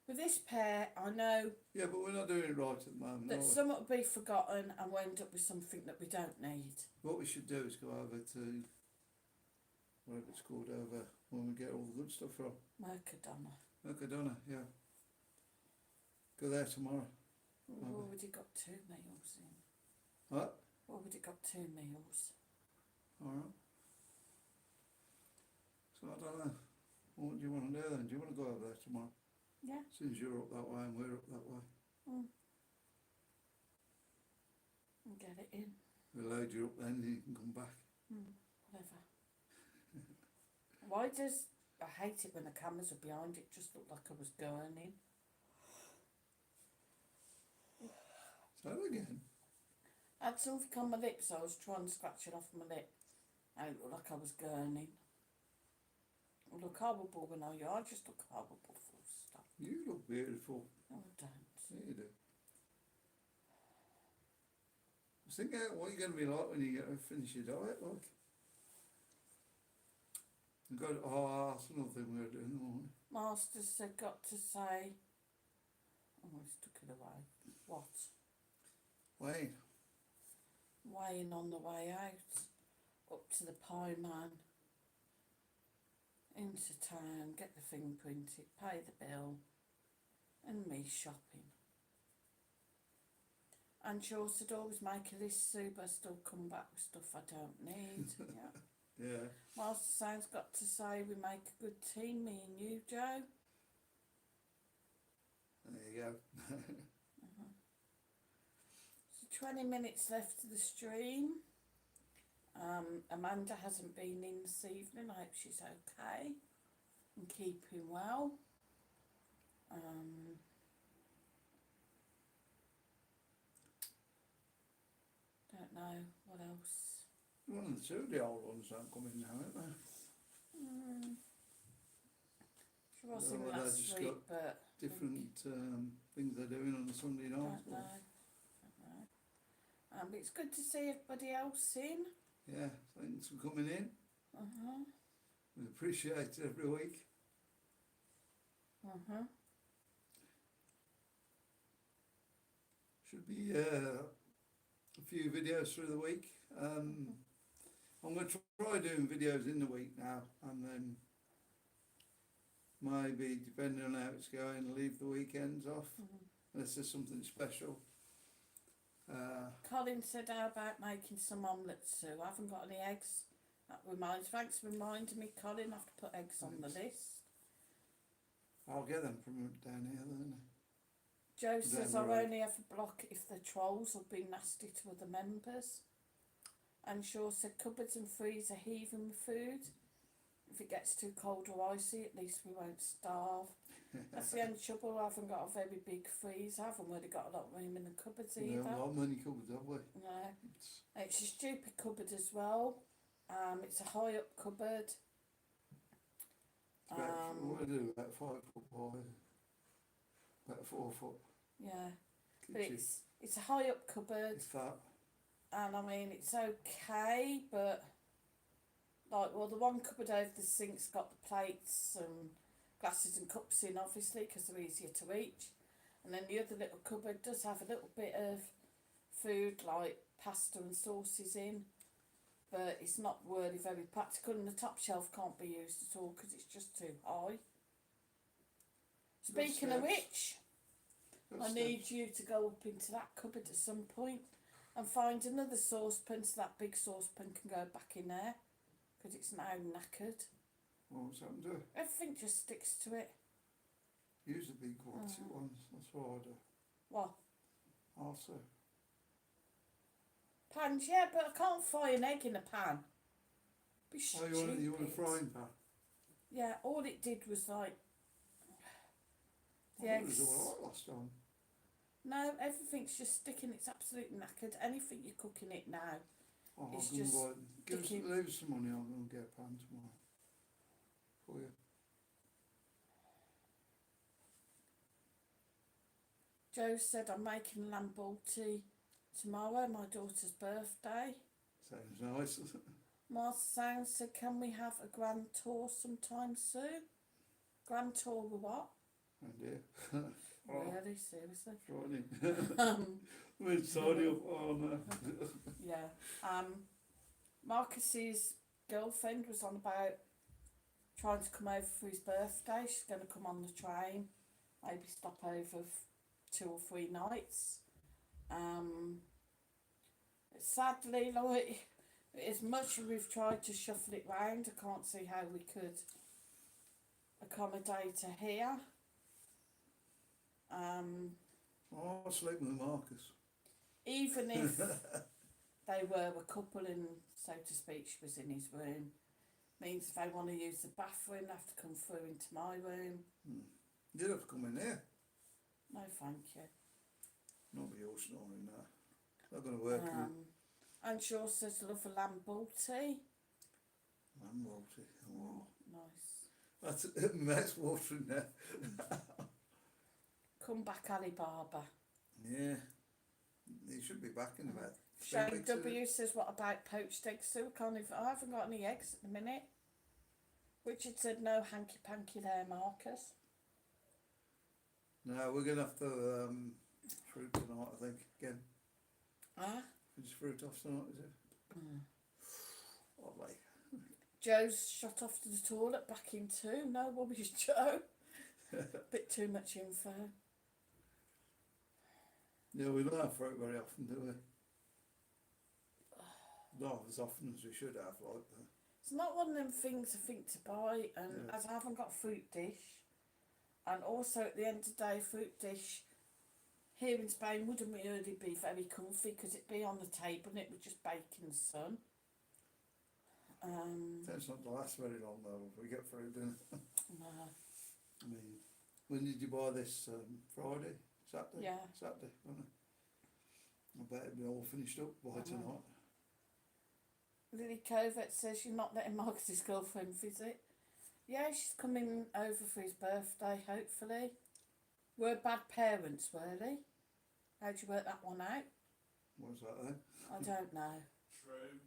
with this pair, I know Yeah, but we're not doing it right at the moment, that are we? some will be forgotten and we'll end up with something that we don't need. What we should do is go over to whatever it's called over when we get all the good stuff from. Mercadona. Yeah. Go there tomorrow. We've Okay. already got 2 meals in. What? Already got 2 meals. Alright. So I don't know. What do you want to do then? Do you want to go over there tomorrow? Yeah. Since you're up that way and we're up that way. And get it in. We'll load you up then and you can come back. Whatever. Why does... I hate it when the cameras are behind it, just looked like I was going in. Say that again. I had something on my lips, I was trying to scratch it off my lip. And it looked like I was gurning. I look horrible when I just look horrible full stuff. You look beautiful. No, I don't. Yeah, you do. Just think out what you're going to be like when you get to finish your diet, like. You've got, that's another thing we're doing in the morning. Master said, got to say... Oh, he's took it away. What? Wayne. Weighing on the way out. Up to the Pie Man. Into town, get the thing printed, pay the bill. And me shopping. And she also said always make a list, Sue, but I still come back with stuff I don't need. Yeah. Yeah. Master Sound's got to say we make a good team, me and you, Joe. There you go. So 20 minutes left to the stream. Amanda hasn't been in this evening. I hope she's okay and keeping well. Don't know what else. One of the 2 of the old ones aren't coming now, aren't they? She was No, in well, I last just week, got- but different things they're doing on a Sunday night. Don't know. But it's good to see everybody else in. Yeah, thanks for coming in. We appreciate it every week. Should be a few videos through the week. I'm going to try doing videos in the week now, and then maybe, depending on how it's going, leave the weekends off, unless there's something special. Colin said, how about making some omelettes, Sue? I haven't got any eggs. Thanks for reminding me, Colin. I have to put eggs on the list. I'll get them from down here then. Joe says, Down I'll the road. only ever block if the trolls have been nasty to other members. And Shaw said, cupboards and freezer heaving with food. If it gets too cold or icy, at least we won't starve. That's the only trouble. I haven't got a very big freezer. I haven't really got a lot of room in the cupboards We either. haven't got many cupboards, have we? No. It's a stupid cupboard as well. It's a high up cupboard. What do we do? About 5 foot wide, about 4 foot. Yeah. But Kitchen. it's a high up cupboard. It's that. And I mean, it's okay, but like, well, the one cupboard over the sink's got the plates and glasses and cups in, obviously, because they're easier to reach. And then the other little cupboard does have a little bit of food, like pasta and sauces in, but it's not really very practical, and the top shelf can't be used at all because it's just too high. Speaking of which, I need you to go up into that cupboard at some point and find another saucepan so that big saucepan can go back in there, because it's now knackered. What's happened to it? Everything just sticks to it. Use the big quantity ones. That's what I do. What? Also. Pans, yeah, but I can't fry an egg in a pan. Be Oh, you want a stupid. frying pan? Yeah, all it did was like the It was eggs. alright last time. No, everything's just sticking. It's absolutely knackered. Anything you cook in it now. Oh, It's I'm going just to give us, sticking. leave us some money. I'm going to get a pan tomorrow for you. Joe said I'm making lamb balti tomorrow, my daughter's birthday. Sounds nice. Martha Sound said, can we have a grand tour sometime soon? Grand tour with what? And yeah. Really? Seriously? Friday. We're signing up. Oh no. Yeah. Marcus's girlfriend was on about trying to come over for his birthday. She's going to come on the train, maybe stop over 2 or 3 nights. Sadly, like, as much as we've tried to shuffle it round, I can't see how we could accommodate her here. Oh, I'll sleep with Marcus. Even if they were a couple and, so to speak, she was in his room, means if they want to use the bathroom, they have to come through into my room. You did have to come in here. No, thank you. Not be all snoring now. Not going to work. And she also says love a lamb balti. I'm multi. Oh. Nice. That's mouth's watering there. Come back, Alibaba. Yeah. He should be back in about 3 Shane weeks. isn't W says, what about poached eggs? So I haven't got any eggs at the minute. Richard said no hanky panky there, Marcus. No, we're going to have to fruit tonight, I think, again. Ah? Finish fruit off tonight, is it? Lovely. Joe's shot off to the toilet, back in too. No worries, Joe. Bit too much info. Yeah, we don't have fruit very often, do we? Not as often as we should have, like that. It's not one of them things I think to buy, and Yeah. as I haven't got a fruit dish, and also at the end of the day, fruit dish here in Spain wouldn't really be very comfy because it'd be on the table and it would just bake in the sun. Tends not to last very long though if we get fruit in it. No. I mean, when did you buy this? Friday? Saturday? Yeah. Saturday, wasn't it? I bet it'll be all finished up by tonight. Lily Covert says you're not letting Marcus's girlfriend visit. Yeah, she's coming over for his birthday, hopefully. We're bad parents, were they? How'd you work that one out? What's that then? I don't know. True.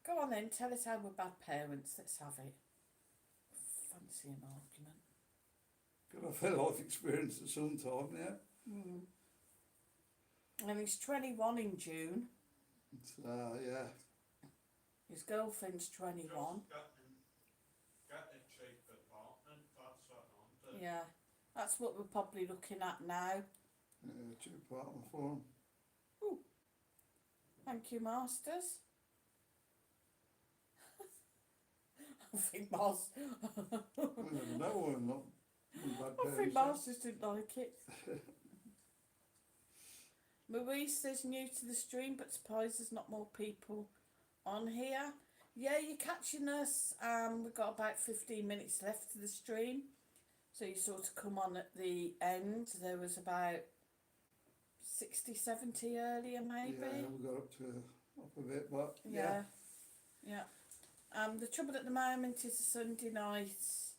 Go on then, tell us how we're bad parents. Let's have it. Fancy an argument. Got to have life experience at some time, yeah. And he's 21 in June. So, yeah. His girlfriend's 21. Get a cheap apartment, that's what I'm doing. Yeah, that's what we're probably looking at now. Cheap apartment for him. Thank you, Masters. I think Masters. I never know, I'm not bad I think parents. Masters didn't like it. Marie says new to the stream, but surprised there's not more people on here. Yeah, you're catching us. We've got about 15 minutes left to the stream. So you sort of come on at the end. There was about 60, 70 earlier maybe. Yeah, we got up a bit, but Yeah. The trouble at the moment is the Sunday nights.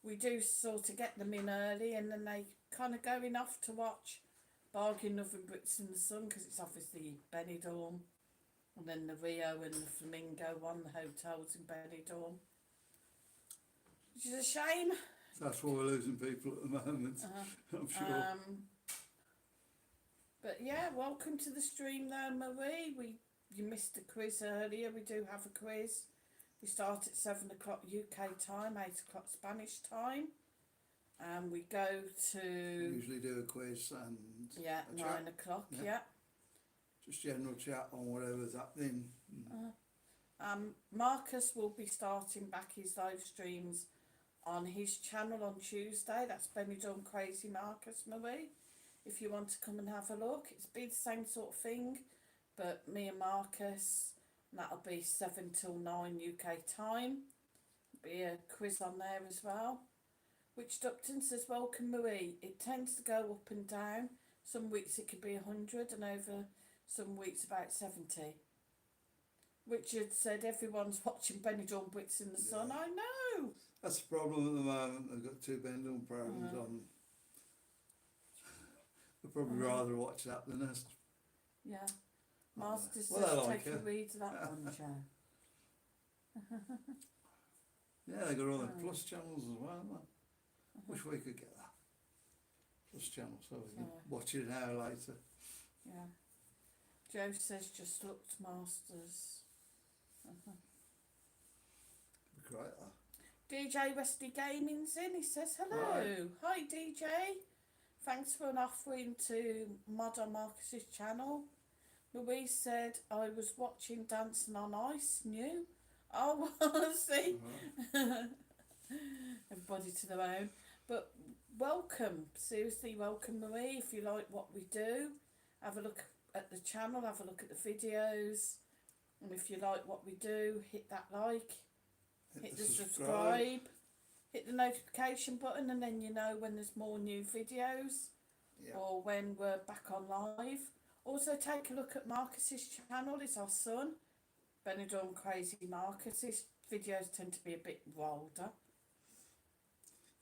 We do sort of get them in early, and then they kind of going off to watch Bargain Oven Brits in the Sun, because it's obviously Benidorm, and then the Rio and the Flamingo one, the hotels in Benidorm, which is a shame. that's why we're losing people at the moment, I'm sure. But yeah, welcome to the stream though, Marie. You missed the quiz earlier. We do have a quiz. We start at 7 o'clock UK time, 8 o'clock Spanish time. And we go to... We usually do a quiz and Yeah, a 9 chat. o'clock, Yeah. yeah. Just general chat on whatever's happening. Marcus will be starting back his live streams on his channel on Tuesday. That's Benidorm Crazy Marcus, Marie. If you want to come and have a look, it's been the same sort of thing, but me and Marcus, and that'll be 7 till 9 UK time. Be a quiz on there as well. Witch Dupton says, welcome Marie. It tends to go up and down. Some weeks it could be 100 and over some weeks about 70. Richard said everyone's watching Benidorm Brits in the Sun. I know. That's the problem at the moment. They've got two Benidorm programs on. They'd probably rather watch that than us. Yeah. Master says Well, I like take a it. read of that one, Joe. Yeah, they got all the plus channels as well, haven't they? Wish we could get that. Plus channel so we can watch it an hour later. Yeah. Joe says just looked Masters. Great that. DJ Westy Gaming's in. He says hello. Right. Hi DJ. Thanks for an offering to mod on Marcus's channel. Louise said I was watching Dancing on Ice. New. Oh, see. Everybody to their own. But welcome. Seriously, welcome Marie. If you like what we do, have a look at the channel, have a look at the videos. And if you like what we do, hit that like, hit the subscribe, hit the notification button, and then you know when there's more new videos or when we're back on live. Also take a look at Marcus's channel. It's our son, Benidorm Crazy Marcus. His videos tend to be a bit wilder.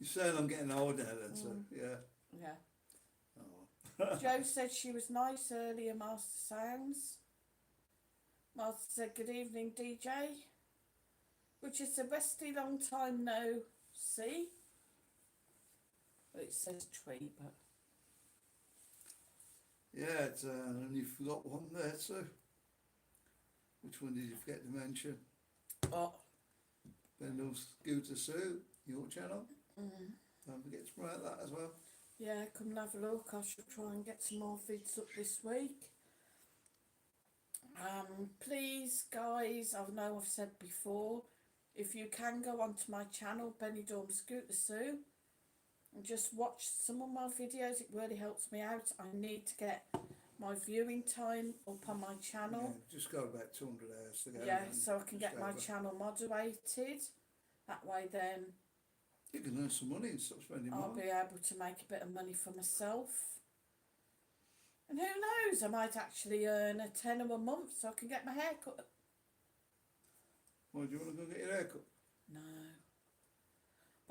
You're saying I'm getting older then, so yeah. Yeah. Oh. Joe said she was nice earlier, Master Sounds. Master said, good evening, DJ. Which is a Westy long time no see. Well, it says tree, but... Yeah, it's, and you forgot one there too. Which one did you forget to mention? Oh. Bendel Scooter Sue, your channel. Don't forget to promote that as well. Yeah, come and have a look. I shall try and get some more vids up this week. Please, guys, I know I've said before, if you can go onto my channel, Benidorm Scooter Sue, and just watch some of my videos. It really helps me out. I need to get my viewing time up on my channel. Yeah, just got about 200 hours to go. Yeah, so I can get my channel moderated. That way then You can earn some money and stop spending I'll money. be able to make a bit of money for myself. And who knows, I might actually earn a tenner a month so I can get my hair cut. Why do you want to go get your hair cut? No.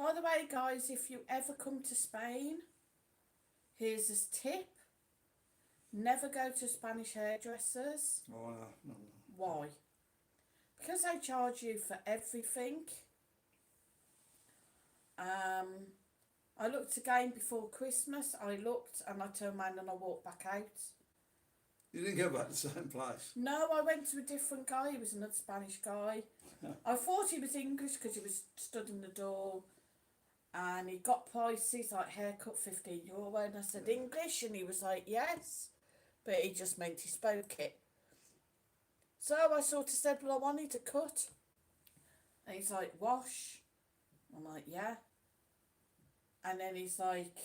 By the way, guys, if you ever come to Spain, here's a tip. Never go to Spanish hairdressers. Oh, no. Why? Because they charge you for everything. I looked again before Christmas. I looked and I turned around and I walked back out. You didn't go back to the same place? No, I went to a different guy. He was another Spanish guy. I thought he was English because he was stood in the door. And he got prices like haircut €15. And I said, English? And he was like, yes. But he just meant he spoke it. So I sort of said, well, I wanted a cut. And he's like, wash. I'm like, yeah. And then he's like,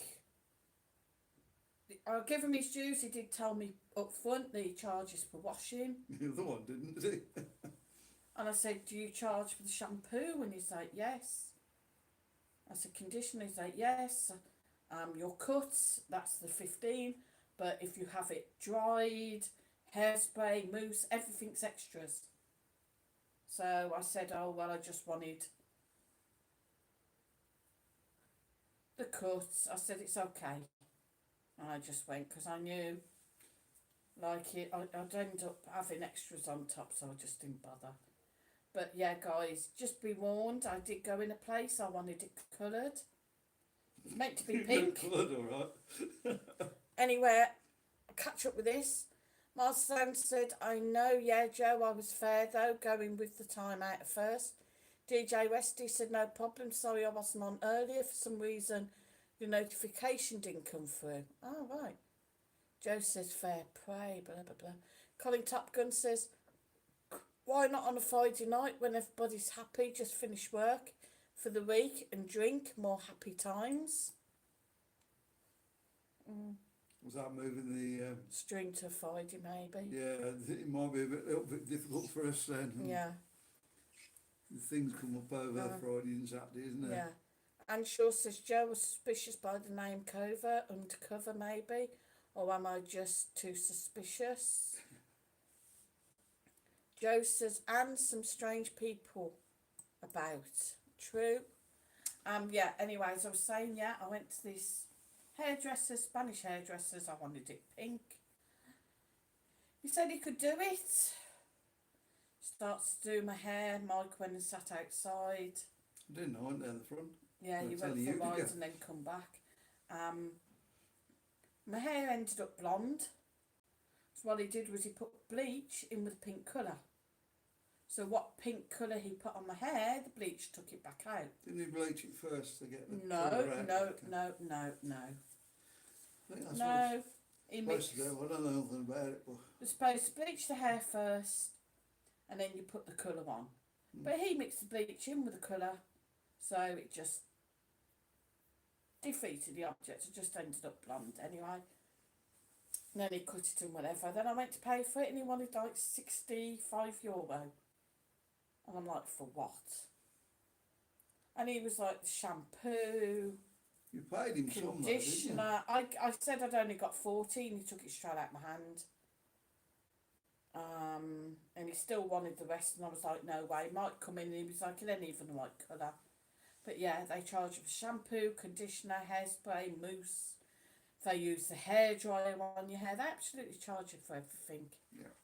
I'll give him his dues. He did tell me up front that he charges for washing. The other one didn't, did he? And I said, do you charge for the shampoo? And he's like, yes. I said, conditioner? He's like, yes. Your cuts, that's the 15. But if you have it dried, hairspray, mousse, everything's extras. So I said, oh, well, I just wanted the cuts. I said, it's okay. And I just went because I knew, like, I'd end up having extras on top, so I just didn't bother. But yeah, guys, just be warned, I did go in a place, I wanted it coloured. It's meant to be pink. Coloured, all right. Anyway, I'll catch up with this. Marcel said, I know, yeah, Joe, I was fair though, going with the time out at first. DJ Westy said, no problem, sorry I wasn't on earlier. For some reason, your notification didn't come through. Oh, right. Joe says, fair play, blah, blah, blah. Colin Top Gun says, why not on a Friday night when everybody's happy, just finish work for the week and drink, more happy times. Was that moving the... String to Friday, maybe. Yeah, it might be little bit difficult for us then. Yeah. The things come up over Friday and Saturday, isn't it? Yeah. And Shaw says, Joe was suspicious by the name Covert, undercover maybe, or am I just too suspicious? Joe says, and some strange people about. True. Yeah, anyways, I was saying, yeah, I went to this hairdresser, Spanish hairdressers, I wanted it pink. He said he could do it. Starts to do my hair, Mike went and sat outside. I didn't know, I went down the front. Yeah, you went for rides and then come back. My hair ended up blonde. So what he did was he put bleach in with pink colour. So what pink colour he put on my hair, the bleach took it back out. Didn't he bleach it first to get the No. I think that's what He it's mixed. supposed to do. I don't know nothing about it, but... You're supposed to bleach the hair first and then you put the colour on. But he mixed the bleach in with the colour, so it just defeated the object. It just ended up blonde anyway. And then he cut it and whatever. Then I went to pay for it and he wanted like €65. And I'm like, for what? And he was like, shampoo, You paid him some, though, didn't you? conditioner. I said I'd only got 14. He took it straight out my hand. And he still wanted the rest, and I was like, no way. Might come in and he was like, it ain't even the right colour. But yeah, they charge you for shampoo, conditioner, hairspray, mousse. They use the hairdryer on your hair. They absolutely charge you for everything. Yeah.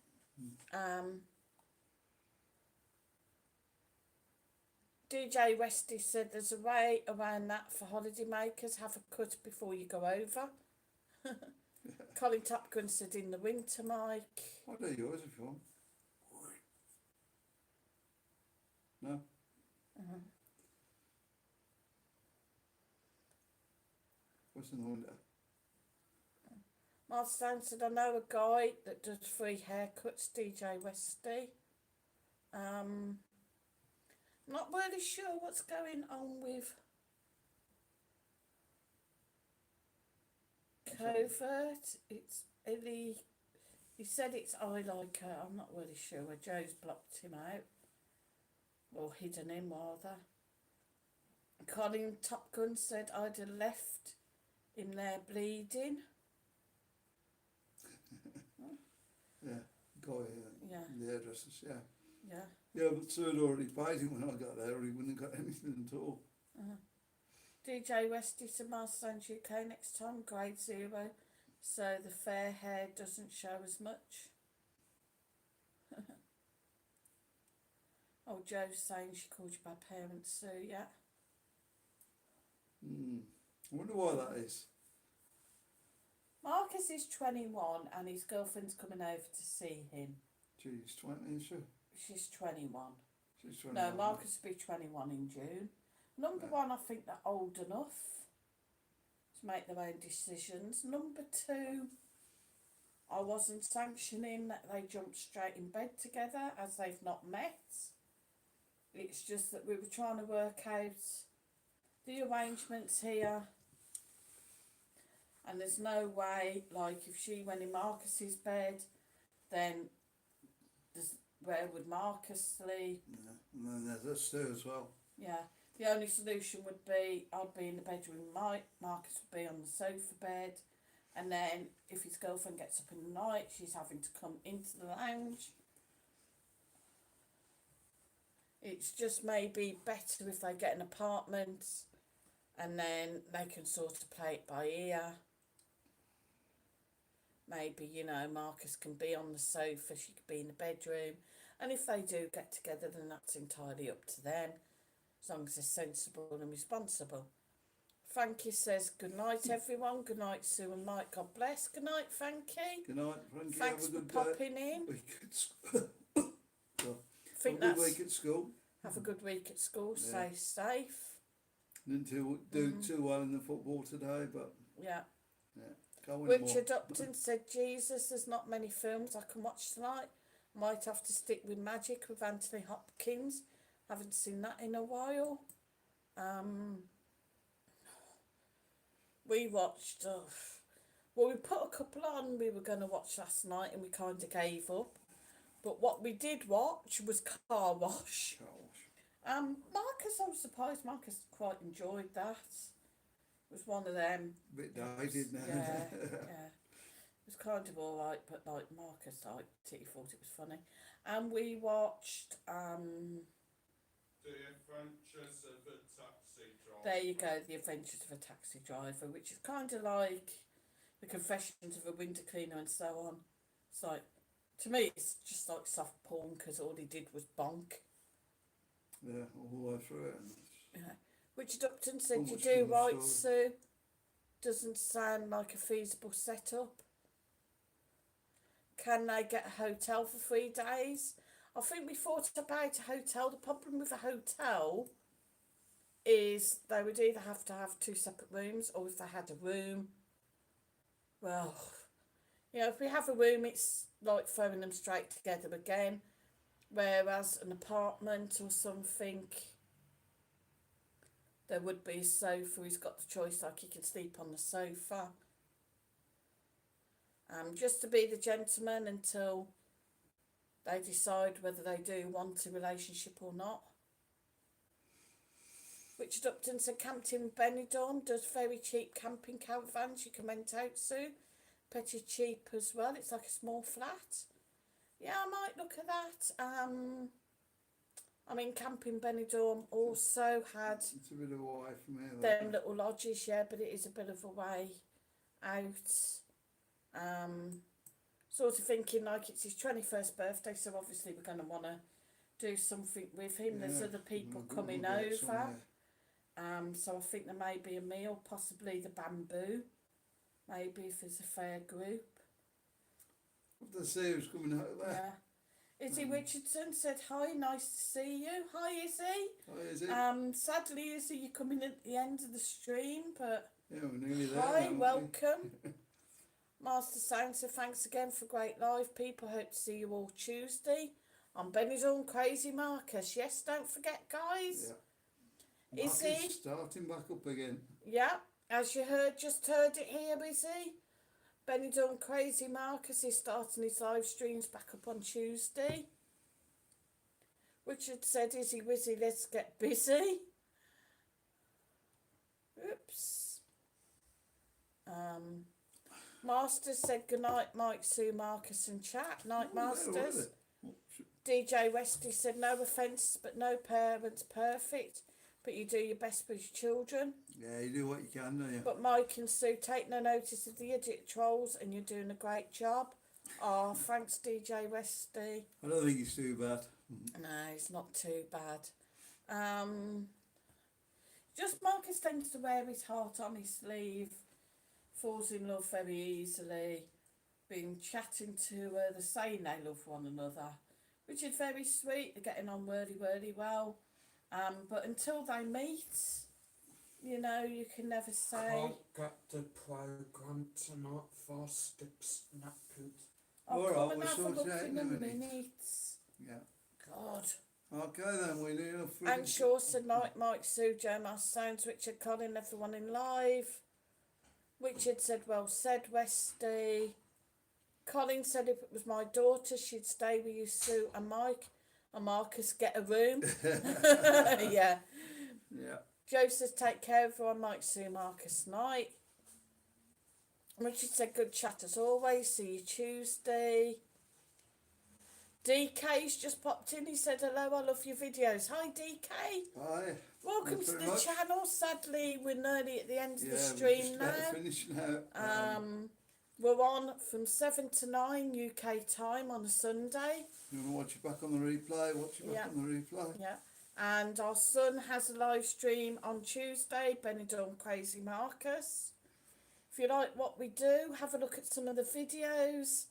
DJ Westy said there's a way around that for holiday makers. Have a cut before you go over. Colin Top Gun said in the winter, Mike. I'll do yours if you want. No? What's in the window? Mark Stone said, I know a guy that does free haircuts, DJ Westy. Not really sure what's going on with Covert. It's Illy. He said it's I like her. I'm not really sure. Joe's blocked him out. Or hidden him, rather. Colin Top Gun said I'd have left him there bleeding. Yeah, guy, Yeah. the hairdressers, yeah. Yeah. Yeah, but Sir had already paid him when I got there, or he wouldn't have got anything at all. DJ Westy to Marslands UK next time, grade 0, so the fair hair doesn't show as much. Oh, Joe's saying she called you by parents, Sue, yeah. I wonder why that is. Marcus is 21 and his girlfriend's coming over to see him. She's 20, is she? She's 21. She's 21. No, Marcus will be 21 in June. Number one, I think they're old enough to make their own decisions. Number two, I wasn't sanctioning that they jump straight in bed together as they've not met. It's just that we were trying to work out the arrangements here. And there's no way, like, if she went in Marcus's bed, then where would Marcus sleep? Yeah. And then there's us too as well. Yeah. The only solution would be I'd be in the bedroom with Mike, Marcus would be on the sofa bed, and then if his girlfriend gets up in the night, she's having to come into the lounge. It's just maybe better if they get an apartment and then they can sort of play it by ear. Maybe, you know, Marcus can be on the sofa, she could be in the bedroom, and if they do get together, then that's entirely up to them, as long as they're sensible and responsible. Frankie says, good night everyone, good night Sue and Mike, God bless. Good night Frankie. Good night, Frankie. Thanks have a for good popping in. week at school. Think have a good that's, week at school. have a good week at school, Yeah. stay safe. Didn't do too well in the football today, but Yeah. go win Richard more. Upton said, Jesus, there's not many films I can watch tonight. Might have to stick with Magic with Anthony Hopkins. Haven't seen that in a while. We watched, well, we put a couple on we were going to watch last night and we kind of gave up. But what we did watch was Car Wash. Marcus, I was surprised Marcus quite enjoyed that. It was one of them. Bit dated now. Yeah, yeah. It was kind of alright, but like Marcus liked it, he thought it was funny. And we watched, The Adventures of a Taxi Driver. there you go, The Adventures of a Taxi Driver, which is kind of like The Confessions of a Winter Cleaner and so on. It's like, to me, it's just like soft porn because all he did was bonk. Yeah, all the way through it. Yeah. Richard Upton said, you Almost do finished right, already. Sue. Doesn't sound like a feasible setup. Can they get a hotel for 3 days? I think we thought about a hotel. The problem with a hotel is they would either have to have 2 separate rooms, or if they had a room, well, you know, if we have a room, it's like throwing them straight together again. Whereas an apartment or something, there would be a sofa. He's got the choice, like he can sleep on the sofa. Just to be the gentleman until they decide whether they do want a relationship or not. Richard Upton said, camped in Benidorm, does very cheap camping caravans you can rent out soon. Pretty cheap as well, it's like a small flat. Yeah, I might look at that. I mean, Camping Benidorm also had It's a bit of a way from here. them little lodges, yeah, but it is a bit of a way out. Sort of thinking like it's his 21st birthday, so obviously we're going to want to do something with him. There's Yeah, other people we'll coming get over. somewhere. So I think there may be a meal, possibly the Bamboo, maybe if there's a fair group. Have to see who's coming out there. Yeah. Izzy Richardson said, hi, nice to see you. Hi, Izzy. Oh, is it? Sadly, Izzy, you're coming at the end of the stream, but Yeah, we're nearly there. hi, now, aren't we? welcome. Master Sound, so thanks again for great live, people. Hope to see you all Tuesday on Benidorm Crazy Marcus. Yes, don't forget, guys. Yeah. Is Market's he? starting back up again. Yeah, as you just heard it here, Izzy. Benidorm Crazy Marcus is starting his live streams back up on Tuesday. Richard said, Izzy Wizzy, let's get busy. Oops. Masters said good night, Mike, Sue, Marcus and chat. Night, Oh, there, Masters. was it? DJ Westy said no offence, but no parents perfect, but you do your best for your children. Yeah, you do what you can, don't you? But Mike and Sue, take no notice of the idiot trolls, and you're doing a great job. Oh, thanks, DJ Westy. I don't think it's too bad. No, it's not too bad. Just Marcus tends to wear his heart on his sleeve, falls in love very easily, been chatting to her, they're saying they love one another, which is very sweet, they're getting on really, really well. But until they meet, you know, you can never say. Can't get the programme tonight for Stips Knackered. I'll All come right, and we'll have a sort look it out in in a a minute. minute. Yeah. God. Okay then, we need enough. And Shaw said night, Mike, Sue, Joe, Mass Sounds, Richard, Colin, everyone in live. Richard said, well said, Westy. Colin said if it was my daughter, she'd stay with you, Sue and Mike. And Marcus, get a room. Yeah. Yeah. Joe says, take care of everyone, Mike, Sue, Marcus, night. Richard said, good chat as always. See you Tuesday. DK's just popped in. He said, hello, I love your videos. Hi, DK. Hi. Welcome Thanks to very the much. channel. Sadly, we're nearly at the end of the We're stream just now. about to finish now. We're on from 7 to 9 UK time on a Sunday. You want to watch it back on the replay? Watch it back Yeah. on the replay. Yeah. And our son has a live stream on Tuesday, Benidorm Crazy Marcus. If you like what we do, have a look at some of the videos.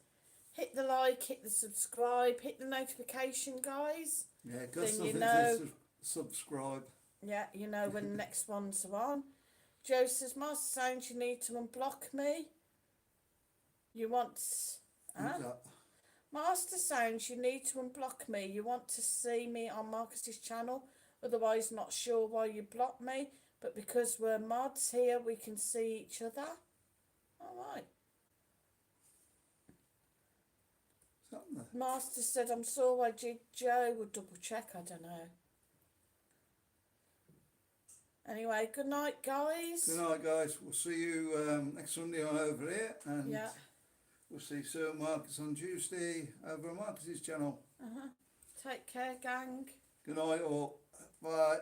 Hit the like, hit the subscribe, hit the notification, guys. Yeah, costs Then you nothing know. to subscribe. Yeah, you know when the next ones are on. Joe says, Master Sounds, you need to unblock me. You want... Huh? Who's that? Master Sounds, you need to unblock me. You want to see me on Marcus's channel. Otherwise, not sure why you blocked me. But because we're mods here, we can see each other. All right. Something there. Master said, I'm sorry I did. Joe will double check. I don't know. Anyway, good night, guys. Good night, guys. We'll see you next Sunday on over here. And Yeah. we'll see Sir Marcus on Tuesday over on Marcus's channel. Take care, gang. Good night, all. Bye.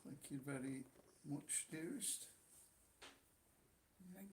Thank you very much, dearest.